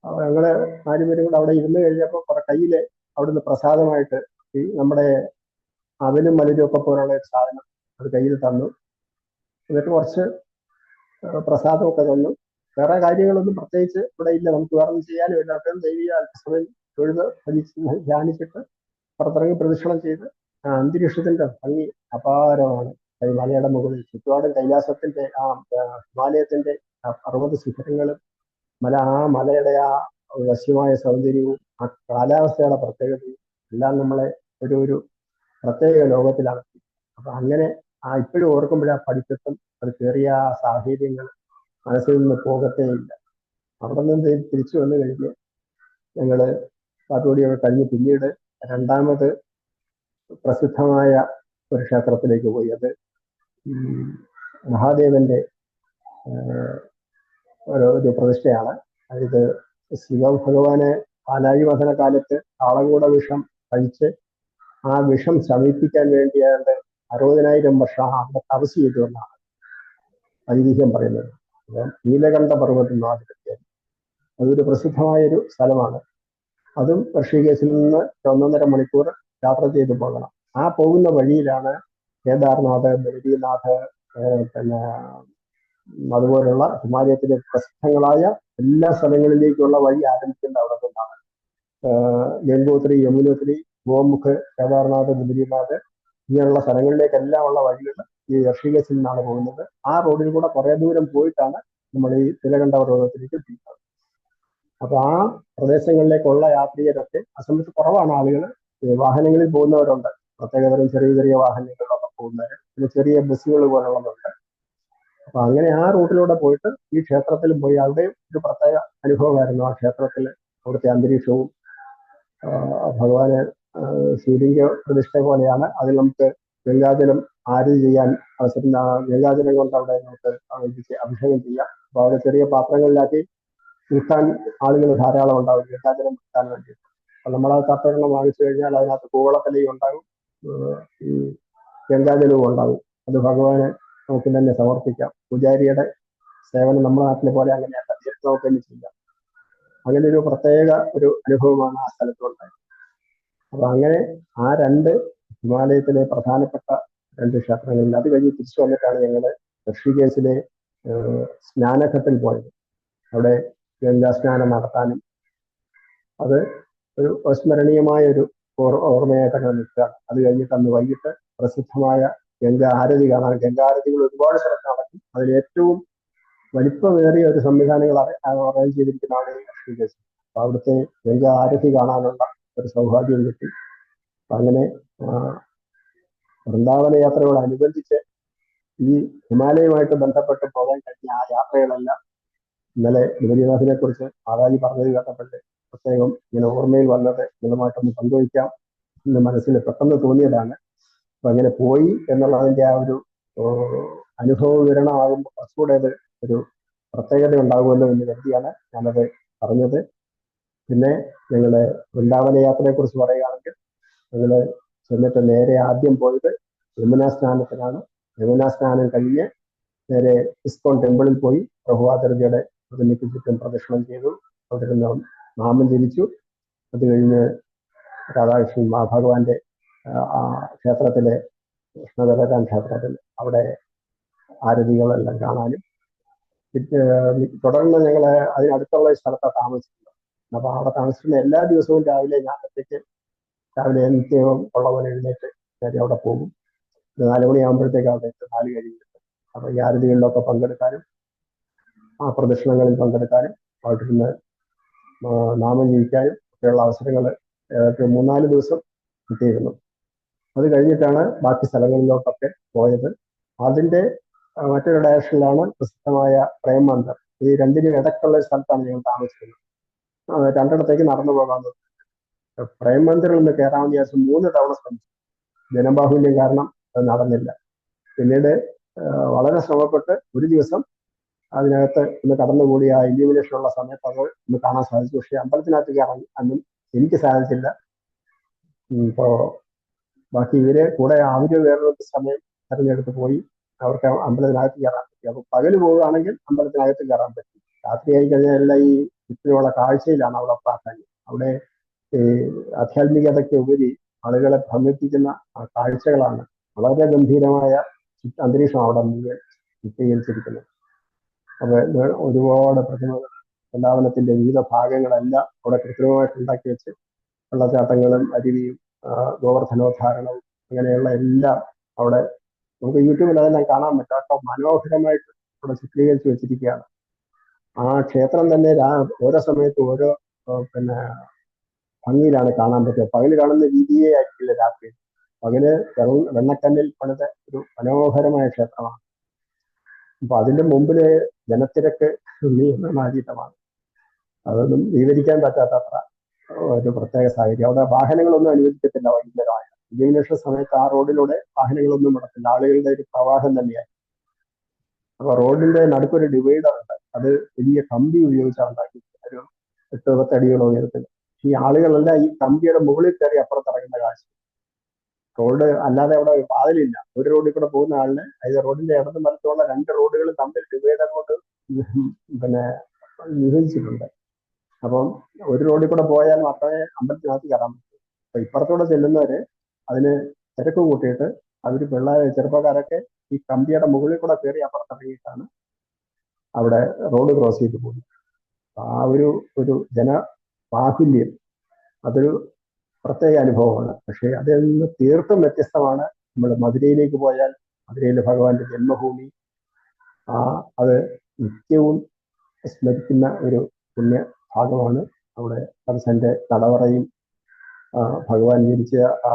ഞങ്ങള് 4 പേരും കൂടെ അവിടെ ഇരുന്ന് കഴിഞ്ഞപ്പോൾ കുറെ കയ്യില് അവിടുന്ന് പ്രസാദമായിട്ട് ഈ നമ്മുടെ അവലും മലരും ഒക്കെ പോലുള്ള ഒരു സാധനം അത് കയ്യിൽ തന്നു. എന്നിട്ട് കുറച്ച് പ്രസാദമൊക്കെ തന്നു. വേറെ കാര്യങ്ങളൊന്നും പ്രത്യേകിച്ച് ഇവിടെ ഇല്ല. നമുക്ക് വേറെ ഒന്നും ചെയ്യാനും ഇല്ല. അപ്പം ദൈവീയ അല്പസമയം തൊഴുത് ധ്യാനിച്ചിട്ട് പുറത്തിറങ്ങി പ്രദക്ഷിണം ചെയ്ത് അന്തരീക്ഷത്തിന്റെ ഭംഗി അപാരമാണ്. മലയുടെ മുകളിൽ ചുറ്റുപാടും കൈലാസത്തിന്റെ ഹിമാലയത്തിന്റെ പർവ്വത ശിഖരങ്ങളും ആ മലയുടെ ആ വശ്യമായ സൗന്ദര്യവും ആ കാലാവസ്ഥയുടെ പ്രത്യേകതയും എല്ലാം നമ്മളെ ഒരു പ്രത്യേക ലോകത്തിലാണ്. അപ്പൊ അങ്ങനെ ഇപ്പോഴും ഓർക്കുമ്പോഴേ ആ പഠിത്തം, അത് കയറിയ ആ സാഹചര്യങ്ങൾ മനസ്സിൽ നിന്ന് പോകത്തേയില്ല. അവിടെ നിന്ന് തിരിച്ചു വന്നു കഴിഞ്ഞ് ഞങ്ങള് കാത്തോടിയൊക്കെ കഴിഞ്ഞ് പിന്നീട് രണ്ടാമത് പ്രസിദ്ധമായ ഒരു ക്ഷേത്രത്തിലേക്ക് പോയി. അത് മഹാദേവന്റെ ഒരു പ്രതിഷ്ഠയാണ്. ഇത് ശിവഭഗവാന് പാലാഴി മഥന കാലത്ത് കാളകൂട വിഷം കഴിച്ച് ആ വിഷം ശമിപ്പിക്കാൻ വേണ്ടി അയാളുടെ 60,000 വർഷം അവിടെ തപസ് ചെയ്തു എന്നാണ് ഐതിഹ്യം പറയുന്നത്. നീലകണ്ഠ പർവ്വതം നാട്ടിലെത്തിയത് അതൊരു പ്രസിദ്ധമായൊരു സ്ഥലമാണ്. അതും ഋഷികേശിൽ നിന്ന് 1.5 മണിക്കൂർ യാത്ര ചെയ്ത് പോകണം. ആ പോകുന്ന വഴിയിലാണ് കേദാർനാഥ്, ബദരീനാഥ്, പിന്നെ അതുപോലുള്ള ഹിമാലയത്തിലെ പ്രസിദ്ധങ്ങളായ എല്ലാ സ്ഥലങ്ങളിലേക്കുള്ള വഴി ആരംഭിക്കുന്ന അവിടെ നിന്നാണ്. ഗംഗോത്രി, യമുനോത്രി, ഗോമുഖ്, കേദാർനാഥ്, ബദരീനാഥ് ഇങ്ങനെയുള്ള സ്ഥലങ്ങളിലേക്കെല്ലാം ഉള്ള വഴികൾ ഈ ഋഷികേശിൽ നിന്നാണ് പോകുന്നത്. ആ റോഡിൽ കൂടെ കുറെ ദൂരം പോയിട്ടാണ് നമ്മൾ ഈ നീലകണ്ഠ പർവ്വതത്തിലേക്ക് എത്തിക്കുന്നത്. അപ്പൊ ആ പ്രദേശങ്ങളിലേക്കുള്ള യാത്രികരൊക്കെ ആ സമയത്ത് കുറവാണ് ആളുകൾ. വാഹനങ്ങളിൽ പോകുന്നവരുണ്ട്, പ്രത്യേകതരം ചെറിയ ചെറിയ വാഹനങ്ങളിലൊക്കെ പോകുന്നവർ, പിന്നെ ചെറിയ ബസ്സുകൾ പോലുള്ളതുണ്ട്. അപ്പൊ അങ്ങനെ ആ റൂട്ടിലൂടെ പോയിട്ട് ഈ ക്ഷേത്രത്തിലും പോയി. അവിടെയും ഒരു പ്രത്യേക അനുഭവമായിരുന്നു. ആ ക്ഷേത്രത്തിൽ അവിടുത്തെ അന്തരീക്ഷവും ഭഗവാന് ശിവലിംഗ പ്രതിഷ്ഠ പോലെയാണ്. അതിൽ നമുക്ക് ഗംഗാജലം ആരതി ചെയ്യാൻ അവസരം, ഗംഗാജലം കൊണ്ട് അവിടെ നമുക്ക് അഭിഷേകം ചെയ്യാം. അപ്പൊ അവിടെ ചെറിയ പാത്രങ്ങളിലാക്കി വിൽക്കാൻ ആളുകൾ ധാരാളം ഉണ്ടാവും, ഗംഗാജലം വിൽക്കാൻ വേണ്ടിയിട്ട്. അപ്പൊ നമ്മളത് തത്വരണം വാങ്ങിച്ചു കഴിഞ്ഞാൽ അതിനകത്ത് കൂവളത്തലയും ഉണ്ടാകും, ഈ ഗംഗാജലവും ഉണ്ടാകും. അത് ഭഗവാന് നമുക്ക് തന്നെ സമർപ്പിക്കാം. പൂജാരിയുടെ സേവനം നമ്മുടെ നാട്ടിലെ പോലെ അങ്ങനെയല്ല, നേരിട്ട് നമുക്ക് തന്നെ ചെയ്യാം. അങ്ങനെ ഒരു പ്രത്യേക ഒരു അനുഭവമാണ് ആ സ്ഥലത്തുണ്ടായത്. അപ്പൊ അങ്ങനെ ആ 2 ഹിമാലയത്തിലെ പ്രധാനപ്പെട്ട 2 ക്ഷേത്രങ്ങളിൽ അത് കഴിഞ്ഞ് തിരിച്ചു വന്നിട്ടാണ് ഞങ്ങള് ഋഷികേശിലെ സ്നാനഘട്ടിൽ പോയത്. അവിടെ ഗംഗാ സ്നാനം നടത്താനും അത് ഒരു സ്മരണീയമായ ഒരു ഓർമ്മയായിട്ടൊക്കെ നിൽക്കുകയാണ്. അത് കഴിഞ്ഞിട്ട് അന്ന് വൈകിട്ട് പ്രസിദ്ധമായ ഗംഗാ ആരതി കാണാൻ. ഗംഗാരതികൾ ഒരുപാട് സ്ഥലത്ത് നടക്കും. അതിൽ ഏറ്റവും വലിപ്പമേറിയ ഒരു സംവിധാനങ്ങൾ അറേഞ്ച് ചെയ്തിരിക്കുന്നതാണ് ഈ ഋഷികേശ്. അപ്പൊ അവിടുത്തെ ഗംഗാ ആരതി കാണാനുള്ള ഒരു സൗഭാഗ്യം കിട്ടി. അങ്ങനെ വൃന്ദാവന യാത്രയോടനുബന്ധിച്ച് ഈ ഹിമാലയവുമായിട്ട് ബന്ധപ്പെട്ട് പോകാൻ കഴിഞ്ഞ ആ യാത്രകളെല്ലാം ഇന്നലെ ബദരീനാഥിനെ കുറിച്ച് മാതാജി പറഞ്ഞത് കേട്ടപ്പോഴേ പ്രത്യേകം ഇങ്ങനെ ഓർമ്മയിൽ വന്നത് നിങ്ങളുമായിട്ടൊന്ന് പങ്കുവയ്ക്കാം എന്ന് മനസ്സിൽ പെട്ടെന്ന് തോന്നിയതാണ്. അപ്പൊ അങ്ങനെ പോയി എന്നുള്ളതിന്റെ ആ ഒരു അനുഭവ വിവരണമാകുമ്പോൾ കുറച്ചുകൂടെ അത് ഒരു പ്രത്യേകത ഉണ്ടാകുമല്ലോ എന്ന് കരുതിയാണ് ഞാനത് പറഞ്ഞത്. പിന്നെ ഞങ്ങള് വൃന്ദാവന യാത്രയെ കുറിച്ച് പറയുകയാണെങ്കിൽ ഞങ്ങള് ചെന്നിട്ട് നേരെ ആദ്യം പോയത് യമുനാ സ്നാനത്തിനാണ്. യമുനാ സ്നാനം കഴിഞ്ഞ് നേരെ ഇസ്കോൺ ടെമ്പിളിൽ പോയി പ്രഭുവാചാര്യയുടെ പ്രതിമയ്ക്ക് ചുറ്റും പ്രദക്ഷിണം ചെയ്തു. അവിടെ നിന്ന് നാമം ജപിച്ചു. അത് കഴിഞ്ഞ് രാധാകൃഷ്ണൻ ഭഗവാന്റെ ക്ഷേത്രത്തിലെ കൃഷ്ണബലരാം ക്ഷേത്രത്തിൽ അവിടെ ആരതികളെല്ലാം കാണാനും, തുടർന്ന് ഞങ്ങൾ അതിനടുത്തുള്ള സ്ഥലത്താണ് താമസിക്കുന്നത്. അപ്പൊ അവിടെ താമസിക്കുന്ന എല്ലാ ദിവസവും രാവിലെ ഞാൻ ഒറ്റയ്ക്ക് രാവിലെ നിത്യവും ഉള്ള പോലെ എഴുന്നേറ്റ് നേരെ അവിടെ പോകും. 4 മണിയാകുമ്പോഴത്തേക്ക് അവിടെ 4 കഴിഞ്ഞിട്ട് അപ്പൊ ഈ ആരതികളിലൊക്കെ പങ്കെടുക്കാനും ആ പ്രദക്ഷിണങ്ങളിൽ പങ്കെടുക്കാനും അവിടുന്ന് നാമം ജപിക്കാനും ഒക്കെയുള്ള അവസരങ്ങൾ 3-4 ദിവസം കിട്ടിയിരുന്നു. അത് കഴിഞ്ഞിട്ടാണ് ബാക്കി സ്ഥലങ്ങളിലോട്ടൊക്കെ പോയത്. അതിന്റെ മറ്റൊരു ഡയറക്ഷനിലാണ് പ്രസിദ്ധമായ പ്രേം മന്ദിർ. ഈ രണ്ടിനും ഇടയ്ക്കുള്ള സ്ഥലത്താണ് ഞങ്ങൾ താമസിക്കുന്നത്. രണ്ടിടത്തേക്ക് നടന്നു പോകാൻ പ്രേം മന്ദിറിൽ നിന്ന് കയറാമെന്ന് വിചാരിച്ച് 3 തവണ ശ്രമിച്ചു. ജനബാഹുല്യം കാരണം അത് നടന്നില്ല. പിന്നീട് വളരെ ശ്രമപ്പെട്ട് ഒരു ദിവസം അതിനകത്ത് ഒന്ന് കടന്നുകൂടി ആ ഇല്യൂമിനേഷൻ ഉള്ള സമയത്ത് അത് ഒന്ന് കാണാൻ സാധിച്ചു. പക്ഷേ അമ്പലത്തിനകത്ത് കയറാൻ അന്നും എനിക്ക് സാധിച്ചില്ല. ഇപ്പോ ബാക്കി ഇവരെ കൂടെ അവര് വേറൊരു സമയം തെരഞ്ഞെടുത്ത് പോയി അവർക്ക് അമ്പലത്തിനകത്ത് കയറാൻ പറ്റി. അപ്പൊ പകല് പോവുകയാണെങ്കിൽ അമ്പലത്തിനകത്ത് കയറാൻ പറ്റി. രാത്രിയായി കഴിഞ്ഞാൽ എല്ലാം ഈ ചുറ്റിനുള്ള കാഴ്ചയിലാണ് അവിടെ പ്രാധാന്യം. അവിടെ ഈ ആധ്യാത്മികതയ്ക്ക് ഉപരി ആളുകളെ ഭ്രമിപ്പിക്കുന്ന കാഴ്ചകളാണ്. വളരെ ഗംഭീരമായ അന്തരീക്ഷം അവിടെ മുഴുവൻ ചിത്രീകരിച്ചിരിക്കുന്നത്. അപ്പൊ ഒരുപാട് പ്രതിമകൾ, വൃന്ദാവനത്തിന്റെ വിവിധ ഭാഗങ്ങളെല്ലാം അവിടെ കൃത്രിമമായിട്ട് ഉണ്ടാക്കി വെച്ച് വെള്ളച്ചാട്ടങ്ങളും അരുവിയും ഗോവർദ്ധനോദ്ധാരണവും അങ്ങനെയുള്ള എല്ലാം അവിടെ നമുക്ക് യൂട്യൂബിൽ അതെല്ലാം കാണാൻ പറ്റും. അതൊക്കെ മനോഹരമായിട്ട് അവിടെ ചിത്രീകരിച്ച് വെച്ചിരിക്കുകയാണ്. ആ ക്ഷേത്രം തന്നെ ഓരോ സമയത്തും ഓരോ പിന്നെ ഭംഗിയിലാണ് കാണാൻ പറ്റുക. പകല് കാണുന്ന രീതിയേ ആയിരിക്കില്ല രാത്രി. പകല് വെണ്ണക്കല്ലിൽ പണിത ഒരു മനോഹരമായ ക്ഷേത്രമാണ്. അപ്പൊ അതിന്റെ മുമ്പില് ജനത്തിരക്ക് നിയന്ത്രണാതീതമാണ്. അതൊന്നും വിവരിക്കാൻ പറ്റാത്തത്ര ഒരു പ്രത്യേക സാഹചര്യം. അവിടെ വാഹനങ്ങളൊന്നും അനുവദിക്കത്തില്ല വൈകുന്നേരമായ ഇല്യൂമിനേഷൻ സമയത്ത്. ആ റോഡിലൂടെ വാഹനങ്ങളൊന്നും നടത്തില്ല. ആളുകളുടെ ഒരു പ്രവാഹം തന്നെയായി. അപ്പൊ റോഡിന്റെ നടുക്കൊരു ഡിവൈഡർ ഉണ്ട്. അത് വലിയ കമ്പി ഉപയോഗിച്ചാണ് ഉണ്ടാക്കി, ഒരു 8-10 അടിയോളം ഉയരത്തിൽ. ഈ ആളുകളെല്ലാം ഈ കമ്പിയുടെ മുകളിൽ കയറി അപ്പുറത്തിറങ്ങുന്ന കാഴ്ച. റോഡ് അല്ലാതെ അവിടെ പാതലില്ല. ഒരു റോഡിൽ കൂടെ പോകുന്ന ആളിന് അതായത് റോഡിന്റെ ഇടതും വലത്തുമുള്ള 2 റോഡുകളും തമ്മിൽ ഡിവൈഡർ കൊണ്ട് പിന്നെ വിഭജിച്ചിട്ടുണ്ട്. അപ്പം ഒരു റോഡിൽ കൂടെ പോയാൽ മാത്രമേ അമ്പലത്തിനകത്ത് കയറാൻ പറ്റൂ. അപ്പൊ ഇപ്പുറത്തൂടെ ചെല്ലുന്നവര് അതിന് തിരക്ക് കൂട്ടിയിട്ട് അവര് ചെറുപ്പക്കാരൊക്കെ ഈ കമ്പിയുടെ മുകളിൽ കൂടെ കയറി അപ്പുറത്തിറങ്ങിയിട്ടാണ് അവിടെ റോഡ് ക്രോസ് ചെയ്ത് പോകുന്നത്. ആ ഒരു ജനബാഹുല്യം അതൊരു പ്രത്യേക അനുഭവമാണ്. പക്ഷേ അതിൽ നിന്ന് തീർത്തും വ്യത്യസ്തമാണ് നമ്മൾ മധുരയിലേക്ക് പോയാൽ. മധുരയിലെ ഭഗവാന്റെ ജന്മഭൂമി, അത് നിത്യവും സ്മരിക്കുന്ന ഒരു പുണ്യ ഭാഗമാണ്. അവിടെ കംസന്റെ തടവറയും ഭഗവാൻ ജനിച്ച ആ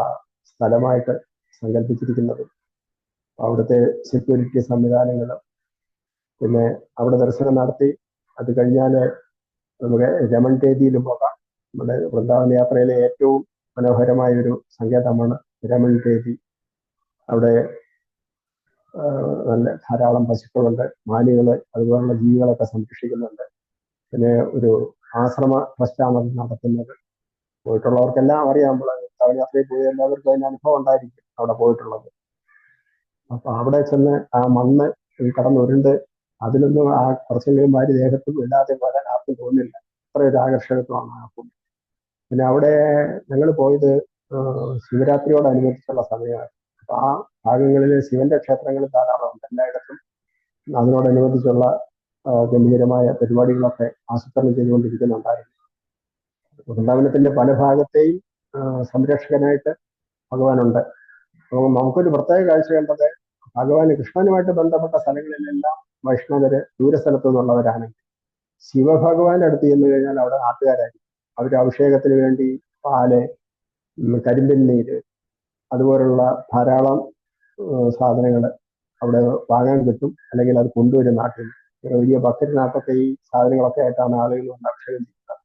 സ്ഥലമായിട്ട് സങ്കല്പിച്ചിരിക്കുന്നത്. അവിടുത്തെ സെക്യൂരിറ്റി സംവിധാനങ്ങൾ, പിന്നെ അവിടെ ദർശനം നടത്തി അത് കഴിഞ്ഞാൽ നമുക്ക് രമൺ തേദിയിലും പോകാം. നമ്മുടെ വൃന്ദാവന യാത്രയിലെ ഏറ്റവും മനോഹരമായ ഒരു സങ്കേതമാണ് രമൺ തേദി. അവിടെ നല്ല ധാരാളം പശുക്കളുണ്ട്, മാനുകള്, അതുപോലുള്ള ജീവികളൊക്കെ സംരക്ഷിക്കുന്നുണ്ട്. പിന്നെ ഒരു ആശ്രമ ട്രസ്റ്റാണ് അത് നടത്തുന്നത്. പോയിട്ടുള്ളവർക്കെല്ലാം അറിയാം. നമ്മൾ യാത്രയിൽ പോയി എല്ലാവർക്കും അതിന് അനുഭവം ഉണ്ടായിരിക്കും അവിടെ പോയിട്ടുള്ളത്. അപ്പൊ അവിടെ ചെന്ന് ആ മണ്ണ് കടന്നുരുണ്ട് അതിലൊന്നും ആ കുറച്ചെങ്കിലും മാരി ദേഹത്തും ഇല്ലാതെ വരാൻ ആർക്കും തോന്നില്ല. അത്ര ഒരു ആകർഷകത്വമാണ് ആ ഭൂമി. പിന്നെ അവിടെ ഞങ്ങൾ പോയത് ശിവരാത്രിയോടനുബന്ധിച്ചുള്ള സമയമാണ്. അപ്പൊ ആ ഭാഗങ്ങളിൽ ശിവന്റെ ക്ഷേത്രങ്ങൾ ധാരാളമുണ്ട് എല്ലായിടത്തും. അതിനോടനുബന്ധിച്ചുള്ള ഗംഭീരമായ പരിപാടികളൊക്കെ ആസൂത്രണം ചെയ്തുകൊണ്ടിരിക്കുന്നുണ്ടായിരുന്നു. വൃന്ദാവനത്തിന്റെ പല ഭാഗത്തെയും സംരക്ഷകനായിട്ട് ഭഗവാനുണ്ട്. അപ്പോൾ നമുക്കൊരു പ്രത്യേക കാഴ്ച കണ്ടത്, ഭഗവാന് കൃഷ്ണനുമായിട്ട് ബന്ധപ്പെട്ട സ്ഥലങ്ങളിലെല്ലാം വൈഷ്ണവര് ദൂരസ്ഥലത്തു നിന്നുള്ളവരാണെങ്കിൽ ശിവഭഗവാന്റെ അടുത്ത് ചെന്ന് കഴിഞ്ഞാൽ അവിടെ നാട്ടുകാരായിരിക്കും. അവർ അഭിഷേകത്തിന് വേണ്ടി പാല്, കരിമ്പിൻ നീര്, അതുപോലുള്ള ധാരാളം സാധനങ്ങൾ അവിടെ വാങ്ങാൻ കിട്ടും. അല്ലെങ്കിൽ അത് കൊണ്ടുവരും നാട്ടിൽ. വലിയ ബക്കറ്റിനകത്തൊക്കെ ഈ സാധനങ്ങളൊക്കെ ആയിട്ടാണ് ആളുകൾ വന്ന് അഭിഷേകം ചെയ്യുന്നത്.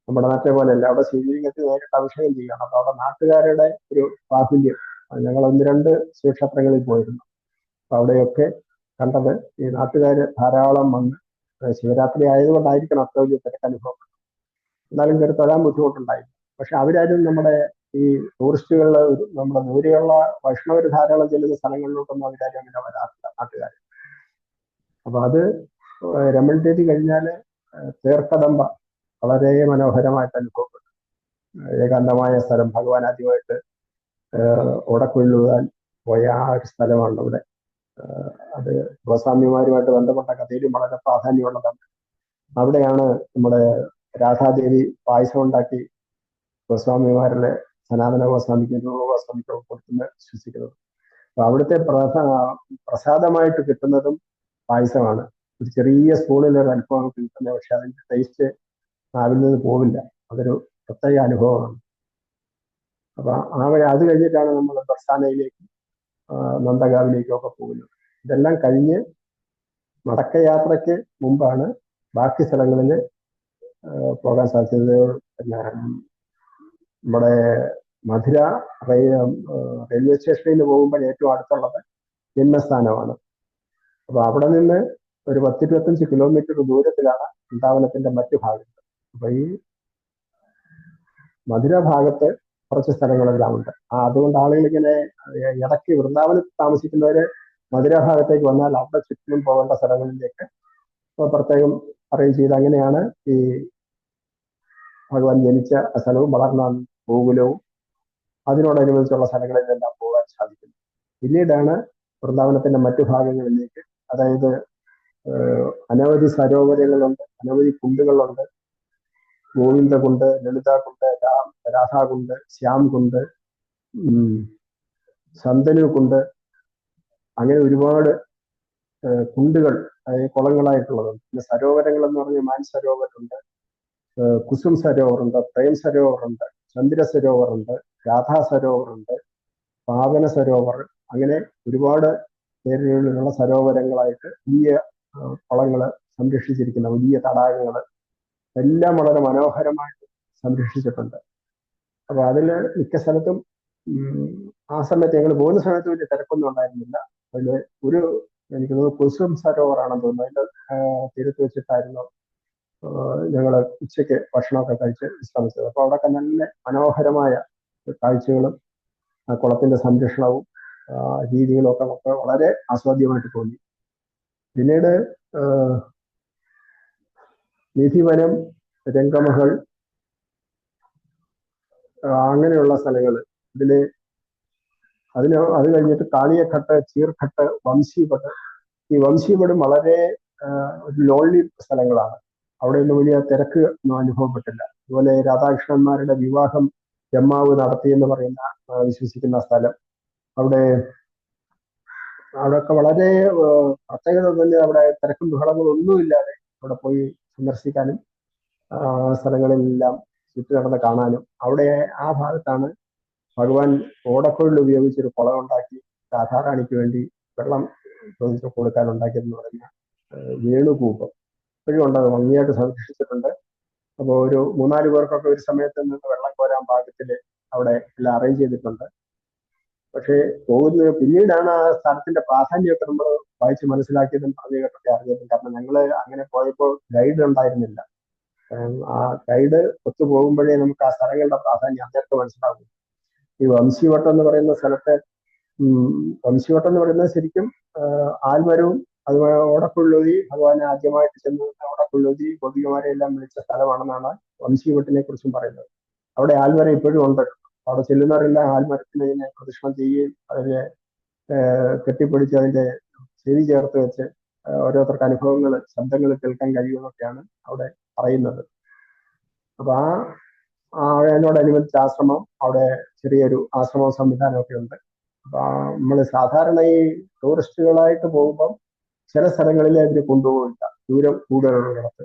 നമ്മുടെ നാട്ടിലെ പോലെയല്ല, അവിടെ ശിവലിംഗത്തിൽ നേരിട്ട് അഭിഷേകം ചെയ്യണം. അപ്പൊ അവിടെ നാട്ടുകാരുടെ ഒരു ബാഹുല്യം. ഞങ്ങൾ 1-2 ശിവക്ഷേത്രങ്ങളിൽ പോയിരുന്നു. അപ്പൊ അവിടെയൊക്കെ കണ്ടത് ഈ നാട്ടുകാര് ധാരാളം വന്ന്, ശിവരാത്രി ആയതുകൊണ്ടായിരിക്കണം അത്ര വലിയ തിരക്ക് അനുഭവം. എന്നാലും കയറി തൊഴാൻ ബുദ്ധിമുട്ടുണ്ടായി. പക്ഷെ അവരാരും നമ്മുടെ ഈ ടൂറിസ്റ്റുകളിൽ നമ്മുടെ ദൂരെയുള്ള വൈഷ്ണവർ ധാരാളം ചെല്ലുന്ന സ്ഥലങ്ങളിലോട്ടൊന്നും അവരാരും അങ്ങനെ വരാറില്ല നാട്ടുകാർ. അപ്പൊ അത് രമൺ തേദി കഴിഞ്ഞാൽ തേർക്കദംബ വളരെ മനോഹരമായിട്ട് അനുഭവപ്പെട്ടു. ഏകാന്തമായ സ്ഥലം, ഭഗവാൻ ആദ്യമായിട്ട് ഓടക്കൊള്ളുവാൻ പോയ ആ ഒരു സ്ഥലമാണ് അവിടെ. അത് ഗോസ്വാമിമാരുമായിട്ട് ബന്ധപ്പെട്ട കഥയിലും വളരെ പ്രാധാന്യമുള്ളതാണ്. അവിടെയാണ് നമ്മുടെ രാധാദേവി പായസം ഉണ്ടാക്കി ഗോസ്വാമിമാരിലെ സനാതന ഗോസ്വാമിക്കും രൂപ ഗോസ്വാമിക്കും കൊടുക്കുന്ന വിശ്വസിക്കുന്നത്. അപ്പൊ അവിടുത്തെ പ്രസാദമായിട്ട് കിട്ടുന്നതും പായസമാണ്. ഒരു ചെറിയ സ്പൂണിൽ ഒരു അനുഭവം കിട്ടുന്നത്, പക്ഷെ അതിന്റെ ടേസ്റ്റ് നാവിൽ നിന്ന് പോവില്ല. അതൊരു പ്രത്യേക അനുഭവമാണ്. അപ്പൊ ആ വഴി അത് കഴിഞ്ഞിട്ടാണ് നമ്മൾ ബർസാനയിലേക്കും നന്ദഗാവിലേക്കും ഒക്കെ പോകുന്നത്. ഇതെല്ലാം കഴിഞ്ഞ് മടക്കയാത്രയ്ക്ക് മുമ്പാണ് ബാക്കി സ്ഥലങ്ങളിൽ പോകാൻ സാധിച്ചത്. പിന്നെ നമ്മുടെ മധുര റെയിൽവേ സ്റ്റേഷനിൽ നിന്ന് പോകുമ്പോൾ ഏറ്റവും അടുത്തുള്ളത് ജന്മസ്ഥാനമാണ്. അപ്പൊ അവിടെ നിന്ന് ഒരു 10-25 കിലോമീറ്റർ ദൂരത്തിലാണ് വൃന്ദാവനത്തിന്റെ മറ്റു ഭാഗത്ത്. അപ്പൊ ഈ മധുര ഭാഗത്ത് കുറച്ച് സ്ഥലങ്ങളെല്ലാം ഉണ്ട്. അതുകൊണ്ട് ആളുകൾ ഇങ്ങനെ ഇടയ്ക്ക് വൃന്ദാവനത്തിൽ താമസിക്കുന്നവര് മധുര ഭാഗത്തേക്ക് വന്നാൽ അവിടെ ചുറ്റിലും പോകേണ്ട സ്ഥലങ്ങളിലേക്ക് പ്രത്യേകം അറേഞ്ച് ചെയ്ത്, അങ്ങനെയാണ് ഈ ഭഗവാൻ ജനിച്ച സ്ഥലവും വളർന്ന ഗോകുലവും അതിനോടനുബന്ധിച്ചുള്ള സ്ഥലങ്ങളിലെല്ലാം പോകാൻ സാധിക്കുന്നു. പിന്നീടാണ് വൃന്ദാവനത്തിന്റെ മറ്റു ഭാഗങ്ങളിലേക്ക്, അതായത് അനവധി സരോവരങ്ങളുണ്ട്, അനവധി കുണ്ടുകളുണ്ട്. ഗോവിന്ദകുണ്ട്, ലളിതാകുണ്ട്, രാധാകുണ്ട്, ശ്യാംകുണ്ട്, ശന്തനുകുണ്ട്, അങ്ങനെ ഒരുപാട് കുണ്ടുകൾ, കുളങ്ങളായിട്ടുള്ളതുണ്ട്. പിന്നെ സരോവരങ്ങൾ എന്ന് പറഞ്ഞാൽ മാൻസരോവറുണ്ട്, കുസും സരോവറുണ്ട്, പ്രേം സരോവറുണ്ട്, ചന്ദ്ര സരോവറുണ്ട്, രാധാ സരോവറുണ്ട്, പാവന സരോവർ, അങ്ങനെ ഒരുപാട് പേരിലുള്ള സരോവരങ്ങളായിട്ട് വലിയ കുളങ്ങള് സംരക്ഷിച്ചിരിക്കുന്ന വലിയ തടാകങ്ങൾ എല്ലാം വളരെ മനോഹരമായിട്ട് സംരക്ഷിച്ചിട്ടുണ്ട്. അപ്പൊ അതില് മിക്ക സ്ഥലത്തും ആ സമയത്ത് ഞങ്ങൾ പോകുന്ന സമയത്ത് വലിയ തിരക്കൊന്നും ഉണ്ടായിരുന്നില്ല. അതില് ഒരു എനിക്ക് തോന്നുന്നു കുസും സരോവറാണെന്ന് തോന്നുന്നു, അതിന്റെ തീരത്ത് വെച്ചിട്ടായിരുന്നു ഞങ്ങൾ ഉച്ചയ്ക്ക് ഭക്ഷണമൊക്കെ കഴിച്ച് വിശ്രമിച്ചത്. അപ്പൊ അവിടെയൊക്കെ നല്ല മനോഹരമായ കാഴ്ചകളും കുളത്തിന്റെ സംരക്ഷണവും രീതികളും ഒക്കെ നമുക്ക് വളരെ ആസ്വാദ്യമായിട്ട് തോന്നി. പിന്നീട് നിധിവനം, രംഗമഹൾ, അങ്ങനെയുള്ള സ്ഥലങ്ങൾ. അത് കഴിഞ്ഞിട്ട് കാളിയഘട്ട്, ചീർഘട്ട്, വംശീപട്. ഈ വംശീപടും വളരെ ലോൺലി സ്ഥലങ്ങളാണ്. അവിടെ ഒന്നും വലിയ തിരക്ക് ഒന്നും അനുഭവപ്പെട്ടില്ല. അതുപോലെ രാധാകൃഷ്ണന്മാരുടെ വിവാഹം ജമ്മാവ് നടത്തിയെന്ന് പറയുന്ന വിശ്വസിക്കുന്ന സ്ഥലം, അവിടെയൊക്കെ വളരെ പ്രത്യേകത തന്നെ. അവിടെ തിരക്കും ബഹളങ്ങളും ഒന്നുമില്ലാതെ അവിടെ പോയി സന്ദർശിക്കാനും സ്ഥലങ്ങളിലെല്ലാം ചുറ്റി നടന്ന് കാണാനും. അവിടെ ആ ഭാഗത്താണ് ഭഗവാൻ ഓടക്കൊഴിൽ ഉപയോഗിച്ചൊരു കുളം ഉണ്ടാക്കി രാധാറാണിക്ക് വേണ്ടി വെള്ളം ചോദിച്ചു കൊടുക്കാൻ ഉണ്ടാക്കിയെന്ന് പറയുന്ന വേണുകൂപം ഇപ്പോഴും ഉണ്ട്. അത് ഭംഗിയായിട്ട് സംരക്ഷിച്ചിട്ടുണ്ട്. അപ്പോൾ ഒരു 3-4 പേർക്കൊക്കെ ഒരു സമയത്ത് നിന്ന് വെള്ളം കോരാൻ പാകത്തിൽ അവിടെ എല്ലാം അറേഞ്ച് ചെയ്തിട്ടുണ്ട്. പക്ഷേ പിന്നീടാണ് ആ സ്ഥലത്തിന്റെ പ്രാധാന്യമൊക്കെ നമ്മൾ വായിച്ച് മനസ്സിലാക്കിയതും പറഞ്ഞു കേട്ടൊക്കെ അറിഞ്ഞതും. കാരണം ഞങ്ങൾ അങ്ങനെ പോയപ്പോൾ ഗൈഡ് ഉണ്ടായിരുന്നില്ല. ആ ഗൈഡ് ഒത്തു പോകുമ്പോഴേ നമുക്ക് ആ സ്ഥലങ്ങളുടെ പ്രാധാന്യം അന്നേരത്തെ മനസ്സിലാകും. ഈ വംശീവട്ടം എന്ന് പറയുന്ന സ്ഥലത്ത്, വംശീവട്ടം എന്ന് പറയുന്നത് ശരിക്കും ആൽമരവും അതുപോലെ ഓടക്കുള്ളൂതി, ഭഗവാനെ ആദ്യമായിട്ട് ചെന്ന് ഓടക്കുള്ളൂതി ഗോപികമാരെ എല്ലാം വിളിച്ച സ്ഥലമാണെന്നാണ് വംശീവട്ടിനെ കുറിച്ചും പറയുന്നത്. അവിടെ ആൽമരം ഇപ്പോഴും ഉണ്ട്. അവിടെ ചെല്ലുന്നവരെല്ലാം ആൽമരത്തിന് പ്രദക്ഷിണം ചെയ്യുകയും അതിനെ കെട്ടിപ്പിടിച്ച് അതിന്റെ ചെവി ചേർത്ത് വെച്ച് ഓരോരുത്തർക്ക് അനുഭവങ്ങൾ, ശബ്ദങ്ങൾ കേൾക്കാൻ കഴിയുമെന്നൊക്കെയാണ് അവിടെ പറയുന്നത്. അപ്പൊ അതിനോടനുബന്ധിച്ച് ആശ്രമം, അവിടെ ചെറിയൊരു ആശ്രമ സംവിധാനമൊക്കെ ഉണ്ട്. അപ്പൊ നമ്മൾ സാധാരണ ഈ ടൂറിസ്റ്റുകളായിട്ട് പോകുമ്പം ചില സ്ഥലങ്ങളിൽ അതിന് കൊണ്ടുപോകില്ല. ദൂരം കൂടുതലുള്ളിടത്ത്,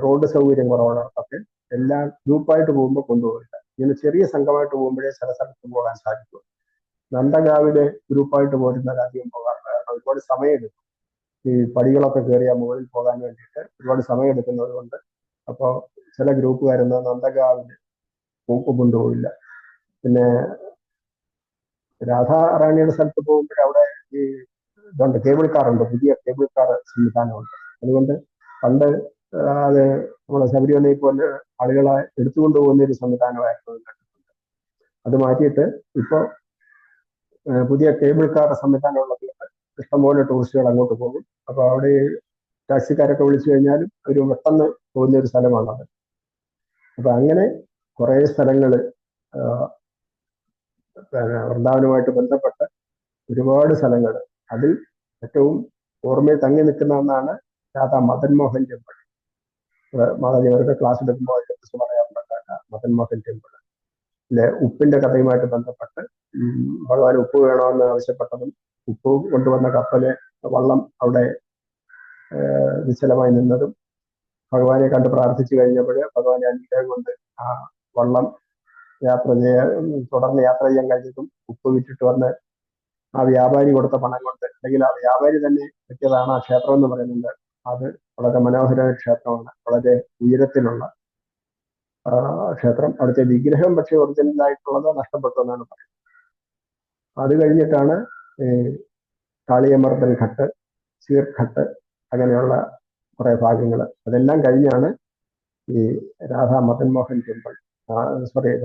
റോഡ് സൗകര്യം കുറവുള്ളിടത്തൊക്കെ എല്ലാം ഗ്രൂപ്പായിട്ട് പോകുമ്പോൾ കൊണ്ടുപോകില്ല. ഇങ്ങനെ ചെറിയ സംഘമായിട്ട് പോകുമ്പോഴേ ചില സ്ഥലത്ത് പോകാൻ സാധിക്കും. നന്ദഗാവിലെ ഗ്രൂപ്പായിട്ട് പോരുന്നവർ അധികം പോകാറില്ല. കാരണം ഒരുപാട് സമയമെടുക്കും. ഈ പടികളൊക്കെ കയറിയാൽ മുകളിൽ പോകാൻ വേണ്ടിയിട്ട് ഒരുപാട് സമയം എടുക്കുന്നത് കൊണ്ട് അപ്പോൾ ചില ഗ്രൂപ്പുകാരുന്ന നന്ദഗാവിന് കൊണ്ടുപോകില്ല. പിന്നെ രാധാറാണിയുടെ സ്ഥലത്ത് പോകുമ്പോൾ അവിടെ ഈ ഇതുണ്ട്, കേബിൾ കാറുണ്ട്, പുതിയ കേബിൾ കാർ സംവിധാനമുണ്ട്. അതുകൊണ്ട് പണ്ട് അത് നമ്മളെ ശബരിമലയിൽ പോലെ ആളുകളെ എടുത്തുകൊണ്ട് പോകുന്ന ഒരു സംവിധാനമായിരുന്നു കണ്ടിട്ടുണ്ട്. അത് മാറ്റിയിട്ട് ഇപ്പോൾ പുതിയ കേബിൾ കാർ സംവിധാനം ഉള്ളതുകൊണ്ട് ഇഷ്ടംപോലെ ടൂറിസ്റ്റുകൾ അങ്ങോട്ട് പോകും. അപ്പോൾ അവിടെ ടാക്സിക്കാരൊക്കെ വിളിച്ചു കഴിഞ്ഞാലും ഒരു പെട്ടെന്ന് പോകുന്ന ഒരു സ്ഥലമാണത്. അപ്പൊ അങ്ങനെ കുറെ സ്ഥലങ്ങൾ വൃന്ദാവനവുമായിട്ട് ബന്ധപ്പെട്ട് ഒരുപാട് സ്ഥലങ്ങൾ. അതിൽ ഏറ്റവും ഓർമ്മയിൽ തങ്ങി നിൽക്കുന്ന ഒന്നാണ് രാധാ മദൻ മോഹൻ ടെമ്പിൾ. മാതാജിമാർക്ക് ക്ലാസ് എടുക്കുമ്പോൾ അതിനെക്കുറിച്ച് പറയാറുണ്ട്. മദൻ മോഹൻ ടെമ്പിൾ ഉപ്പിന്റെ കഥയുമായിട്ട് ബന്ധപ്പെട്ട് ഭഗവാൻ ഉപ്പ് വേണമെന്ന് ആവശ്യപ്പെട്ടതും ഉപ്പ് കൊണ്ടുവന്ന കപ്പല് വള്ളം അവിടെ നിശ്ചലമായി നിന്നതും ഭഗവാനെ കണ്ട് പ്രാർത്ഥിച്ചു കഴിഞ്ഞപ്പോൾ ഭഗവാന്റെ അനുഗ്രഹം കൊണ്ട് ആ വള്ളം തുടർന്ന് യാത്ര ചെയ്യാൻ കഴിഞ്ഞതും ഉപ്പ് വിറ്റിട്ട് വന്ന് ആ വ്യാപാരി കൊടുത്ത പണം കൊണ്ട്, അല്ലെങ്കിൽ ആ വ്യാപാരി തന്നെ വെച്ചതാണ് ആ ക്ഷേത്രം എന്ന് പറയുന്നത്. അത് വളരെ മനോഹരമായ ക്ഷേത്രമാണ്, വളരെ ഉയരത്തിലുള്ള ക്ഷേത്രം. അവിടുത്തെ വിഗ്രഹം പക്ഷേ ഒറിജിനലായിട്ടുള്ളത് നഷ്ടപ്പെട്ടു എന്നാണ് പറയുന്നത്. അത് കഴിഞ്ഞിട്ടാണ് കാളിയമർദ്ദൻ ഘട്ട്, സീർഘട്ട്, അങ്ങനെയുള്ള കുറെ ഭാഗങ്ങൾ. അതെല്ലാം കഴിഞ്ഞാണ് ഈ രാധാ മദൻ മോഹൻ ടെമ്പിൾ,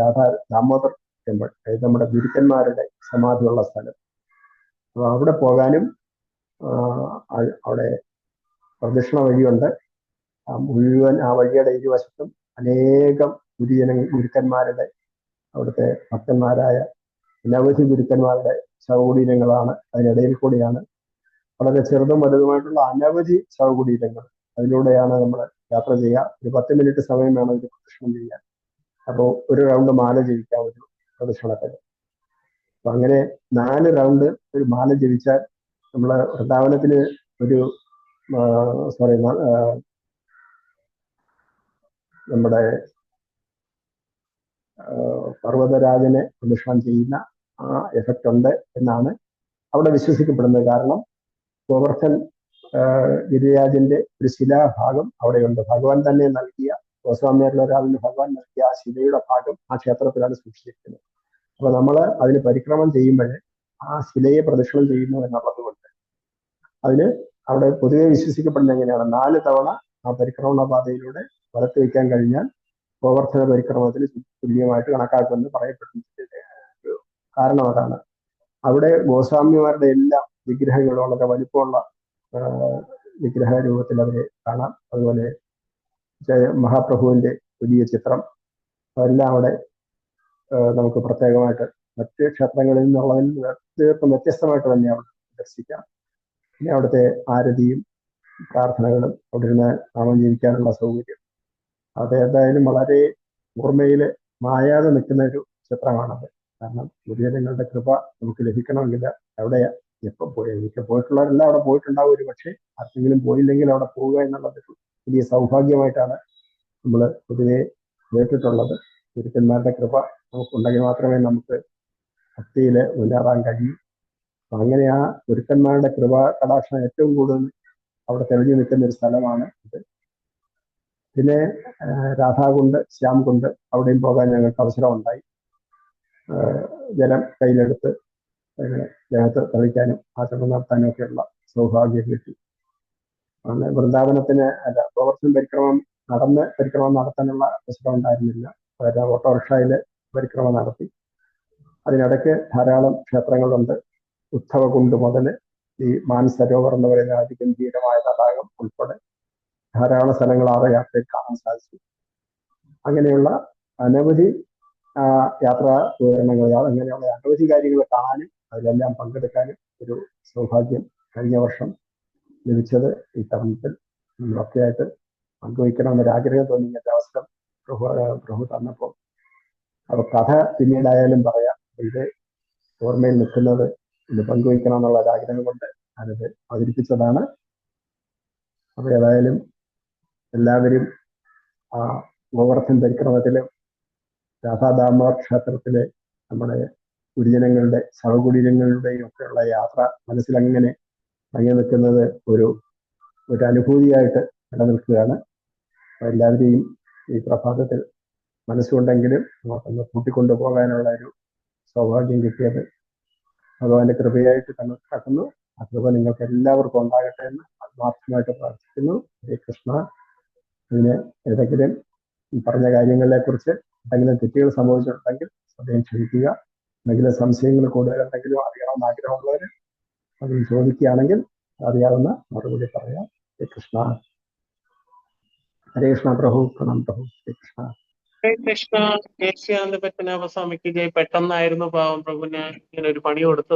രാധാ ദാമോദർ ടെമ്പിൾ, അതായത് നമ്മുടെ ഗുരുക്കന്മാരുടെ സമാധിയുള്ള സ്ഥലം. അപ്പോൾ അവിടെ പോകാനും അവിടെ പ്രദക്ഷിണ വഴിയുണ്ട്. മുഴുവൻ ആ വഴിയുടെ ഇരുവശത്തും അനേകം ഗുരുക്കന്മാരുടെ, അവിടുത്തെ ഭക്തന്മാരായ അനവധി ഗുരുക്കന്മാരുടെ ശവകുടീരങ്ങളാണ്. അതിനിടയിൽ കൂടിയാണ് വളരെ ചെറുതും വലുതുമായിട്ടുള്ള അനവധി ശവകുടീരങ്ങൾ. അതിലൂടെയാണ് നമ്മൾ യാത്ര ചെയ്യുക. ഒരു 10 മിനിറ്റ് സമയം വേണം ഒരു പ്രദക്ഷിണം ചെയ്യാൻ. അപ്പോൾ ഒരു റൗണ്ട് മാല ജപിക്കാം ഒരു പ്രദക്ഷിണത്തിന്. അപ്പൊ അങ്ങനെ 4 റൗണ്ട് ഒരു മാല ജപിച്ചാൽ നമ്മള് വൃന്ദാവനത്തിന് ഒരു നമ്മുടെ പർവ്വതരാജനെ പ്രദക്ഷിണം ചെയ്യുന്ന ആ എഫക്റ്റ് ഉണ്ട് എന്നാണ് അവിടെ വിശ്വസിക്കപ്പെടുന്നത്. കാരണം ഗോവർദ്ധൻ ഗിരിരാജന്റെ ഒരു ശിലാഭാഗം അവിടെയുണ്ട്. ഭഗവാൻ തന്നെ നൽകിയ, ഗോസ്വാമിയാരിൽ ഒരാളിന് ഭഗവാൻ നൽകിയ ആ ശിലയുടെ ഭാഗം ആ ക്ഷേത്രത്തിലാണ് സൂക്ഷിച്ചിരിക്കുന്നത്. അപ്പൊ നമ്മൾ അതിന് പരിക്രമം ചെയ്യുമ്പോഴേ ആ ശിലയെ പ്രദക്ഷിണം ചെയ്യുന്നു എന്നുള്ളത് കൊണ്ട് അതിന് അവിടെ പൊതുവെ വിശ്വസിക്കപ്പെടുന്നത് എങ്ങനെയാണ്, 4 തവണ ആ പരിക്രമണ പാതയിലൂടെ വലത്ത് വയ്ക്കാൻ കഴിഞ്ഞാൽ ഗോവർദ്ധന പരിക്രമണത്തിന് തുല്യമായിട്ട് കണക്കാക്കുമെന്ന് പറയപ്പെടുന്നതിന്റെ കാരണം അതാണ്. അവിടെ ഗോസ്വാമിമാരുടെ എല്ലാ വിഗ്രഹങ്ങളും വളരെ വലിപ്പമുള്ള വിഗ്രഹ രൂപത്തിൽ അവരെ കാണാം. അതുപോലെ മഹാപ്രഭുവിന്റെ വലിയ ചിത്രം, അതെല്ലാം അവിടെ നമുക്ക് പ്രത്യേകമായിട്ട് മറ്റ് ക്ഷേത്രങ്ങളിൽ നിന്നുള്ളതിൽ തീർത്തും വ്യത്യസ്തമായിട്ട് തന്നെ അവിടെ ദർശിക്കാം. പിന്നെ അവിടുത്തെ ആരതിയും പ്രാർത്ഥനകളും അവിടെ ഇരുന്ന് നാമം ജീവിക്കാനുള്ള സൗകര്യം, അത് ഏതായാലും വളരെ ഓർമ്മയിൽ മായാതെ നിൽക്കുന്ന ഒരു ചിത്രമാണത്. കാരണം ഗുരുജനങ്ങളുടെ കൃപ നമുക്ക് ലഭിക്കണമെങ്കിൽ അവിടെ എപ്പോൾ പോയിട്ടുള്ളവരെല്ലാം അവിടെ പോയിട്ടുണ്ടാവും. ഒരു പക്ഷേ ആർക്കെങ്കിലും പോയില്ലെങ്കിൽ അവിടെ പോവുക എന്നുള്ളത് വലിയ സൗഭാഗ്യമായിട്ടാണ് നമ്മൾ പൊതുവെ കേട്ടിട്ടുള്ളത്. ഗുരുക്കന്മാരുടെ കൃപ നമുക്കുണ്ടെങ്കിൽ മാത്രമേ നമുക്ക് ഭക്തിയിൽ മുന്നേറാൻ കഴിയൂ. അങ്ങനെ ആ ഗുരുക്കന്മാരുടെ കൃപ കടാക്ഷം ഏറ്റവും കൂടുതൽ അവിടെ തെളിഞ്ഞു നിൽക്കുന്ന ഒരു സ്ഥലമാണ് ഇത്. പിന്നെ രാധാകുണ്ട്, ശ്യാംകുണ്ട്, അവിടെയും പോകാൻ ഞങ്ങൾക്ക് അവസരം ഉണ്ടായി. ജലം കയ്യിലെടുത്ത് ദേഹത്ത് തളിക്കാനും ആചരണം നടത്താനും ഒക്കെയുള്ള സൗഭാഗ്യം കിട്ടി. അങ്ങനെ വൃന്ദാവനത്തിന് ഗോവർദ്ധൻ പരിക്രമം നടത്താനുള്ള അവസരം ഉണ്ടായിരുന്നില്ല. ഓട്ടോറിക്ഷയിൽ പരിക്രമം നടത്തി. അതിനിടയ്ക്ക് ധാരാളം ക്ഷേത്രങ്ങളുണ്ട്. ഉദ്ധവകുണ്ട് മുതൽ ഈ മാൻസരോവർ എന്ന് പറയുന്ന അതിഗംഭീരമായ തടാകം ഉൾപ്പെടെ ധാരാളം സ്ഥലങ്ങൾ ആ യാത്രയിൽ കാണാൻ സാധിച്ചു. അങ്ങനെയുള്ള അനവധി യാത്രാ വിവരണങ്ങൾ, അങ്ങനെയുള്ള അനവധി കാര്യങ്ങൾ കാണാനും അതിലെല്ലാം പങ്കെടുക്കാനും ഒരു സൗഭാഗ്യം കഴിഞ്ഞ വർഷം ലഭിച്ചത് ഈ തരുണത്തിൽ നമ്മളൊക്കെ ആയിട്ട് പങ്കുവയ്ക്കണമെന്നൊരാഗ്രഹം തോന്നി. ഇങ്ങനത്തെ അവസരം പ്രഭു തന്നപ്പോൾ അപ്പൊ കഥ പിന്നീടായാലും പറയാം. ഇത് ഓർമ്മയിൽ നിൽക്കുന്നത് ഇത് പങ്കുവയ്ക്കണം എന്നുള്ള ഒരാഗ്രഹം കൊണ്ട് ഞാനിത് അവതരിപ്പിച്ചതാണ്. അപ്പൊ ഏതായാലും എല്ലാവരും ആ ഗോവർദ്ധൻ പരിക്രമത്തിലും രാധാദാമോദർ ക്ഷേത്രത്തിലെ നമ്മുടെ ഗുരുജനങ്ങളുടെ ശവകുടീരങ്ങളുടെയും ഒക്കെയുള്ള യാത്ര മനസ്സിലങ്ങനെ തങ്ങി നിൽക്കുന്നത് ഒരു അനുഭൂതിയായിട്ട് നിലനിൽക്കുകയാണ്. എല്ലാവരെയും ഈ പ്രഭാതത്തിൽ മനസ്സുകൊണ്ടെങ്കിലും നമുക്കൊന്ന് കൂട്ടിക്കൊണ്ടു പോകാനുള്ള ഒരു സൗഭാഗ്യം കിട്ടിയത് ഭഗവാന്റെ കൃപയായിട്ട് കണക്കാക്കുന്നു. ആ കൃപ നിങ്ങൾക്ക് എല്ലാവർക്കും ഉണ്ടാകട്ടെ എന്ന് ആത്മാർത്ഥമായിട്ട് പ്രാർത്ഥിക്കുന്നു. ഹരേ കൃഷ്ണ. ഇതിന് ഏതെങ്കിലും ഈ പറഞ്ഞ കാര്യങ്ങളെ കുറിച്ച് എന്തെങ്കിലും തെറ്റുകൾ സംഭവിച്ചിട്ടുണ്ടെങ്കിൽ സ്വയം ക്ഷമിക്കുക. എന്തെങ്കിലും സംശയങ്ങൾ കൂടുതലുണ്ടെങ്കിലും അറിയണമെന്ന് ആഗ്രഹമുള്ളവർ അതിൽ ചോദിക്കുകയാണെങ്കിൽ അറിയാവുന്ന മറുപടി പറയാം. ഹരേ കൃഷ്ണ. ഹരേ കൃഷ്ണ. പ്രഭു പ്രണാം. പ്രഭു ഹരേ കൃഷ്ണ. ഹരേ കൃഷ്ണ. കേശാന്ത പത്മനാഭ സ്വാമിക്ക് ജയ്. പെട്ടെന്നായിരുന്നു പാവം പ്രഭുവിന് ഇങ്ങനെ ഒരു പണി കൊടുത്തത്.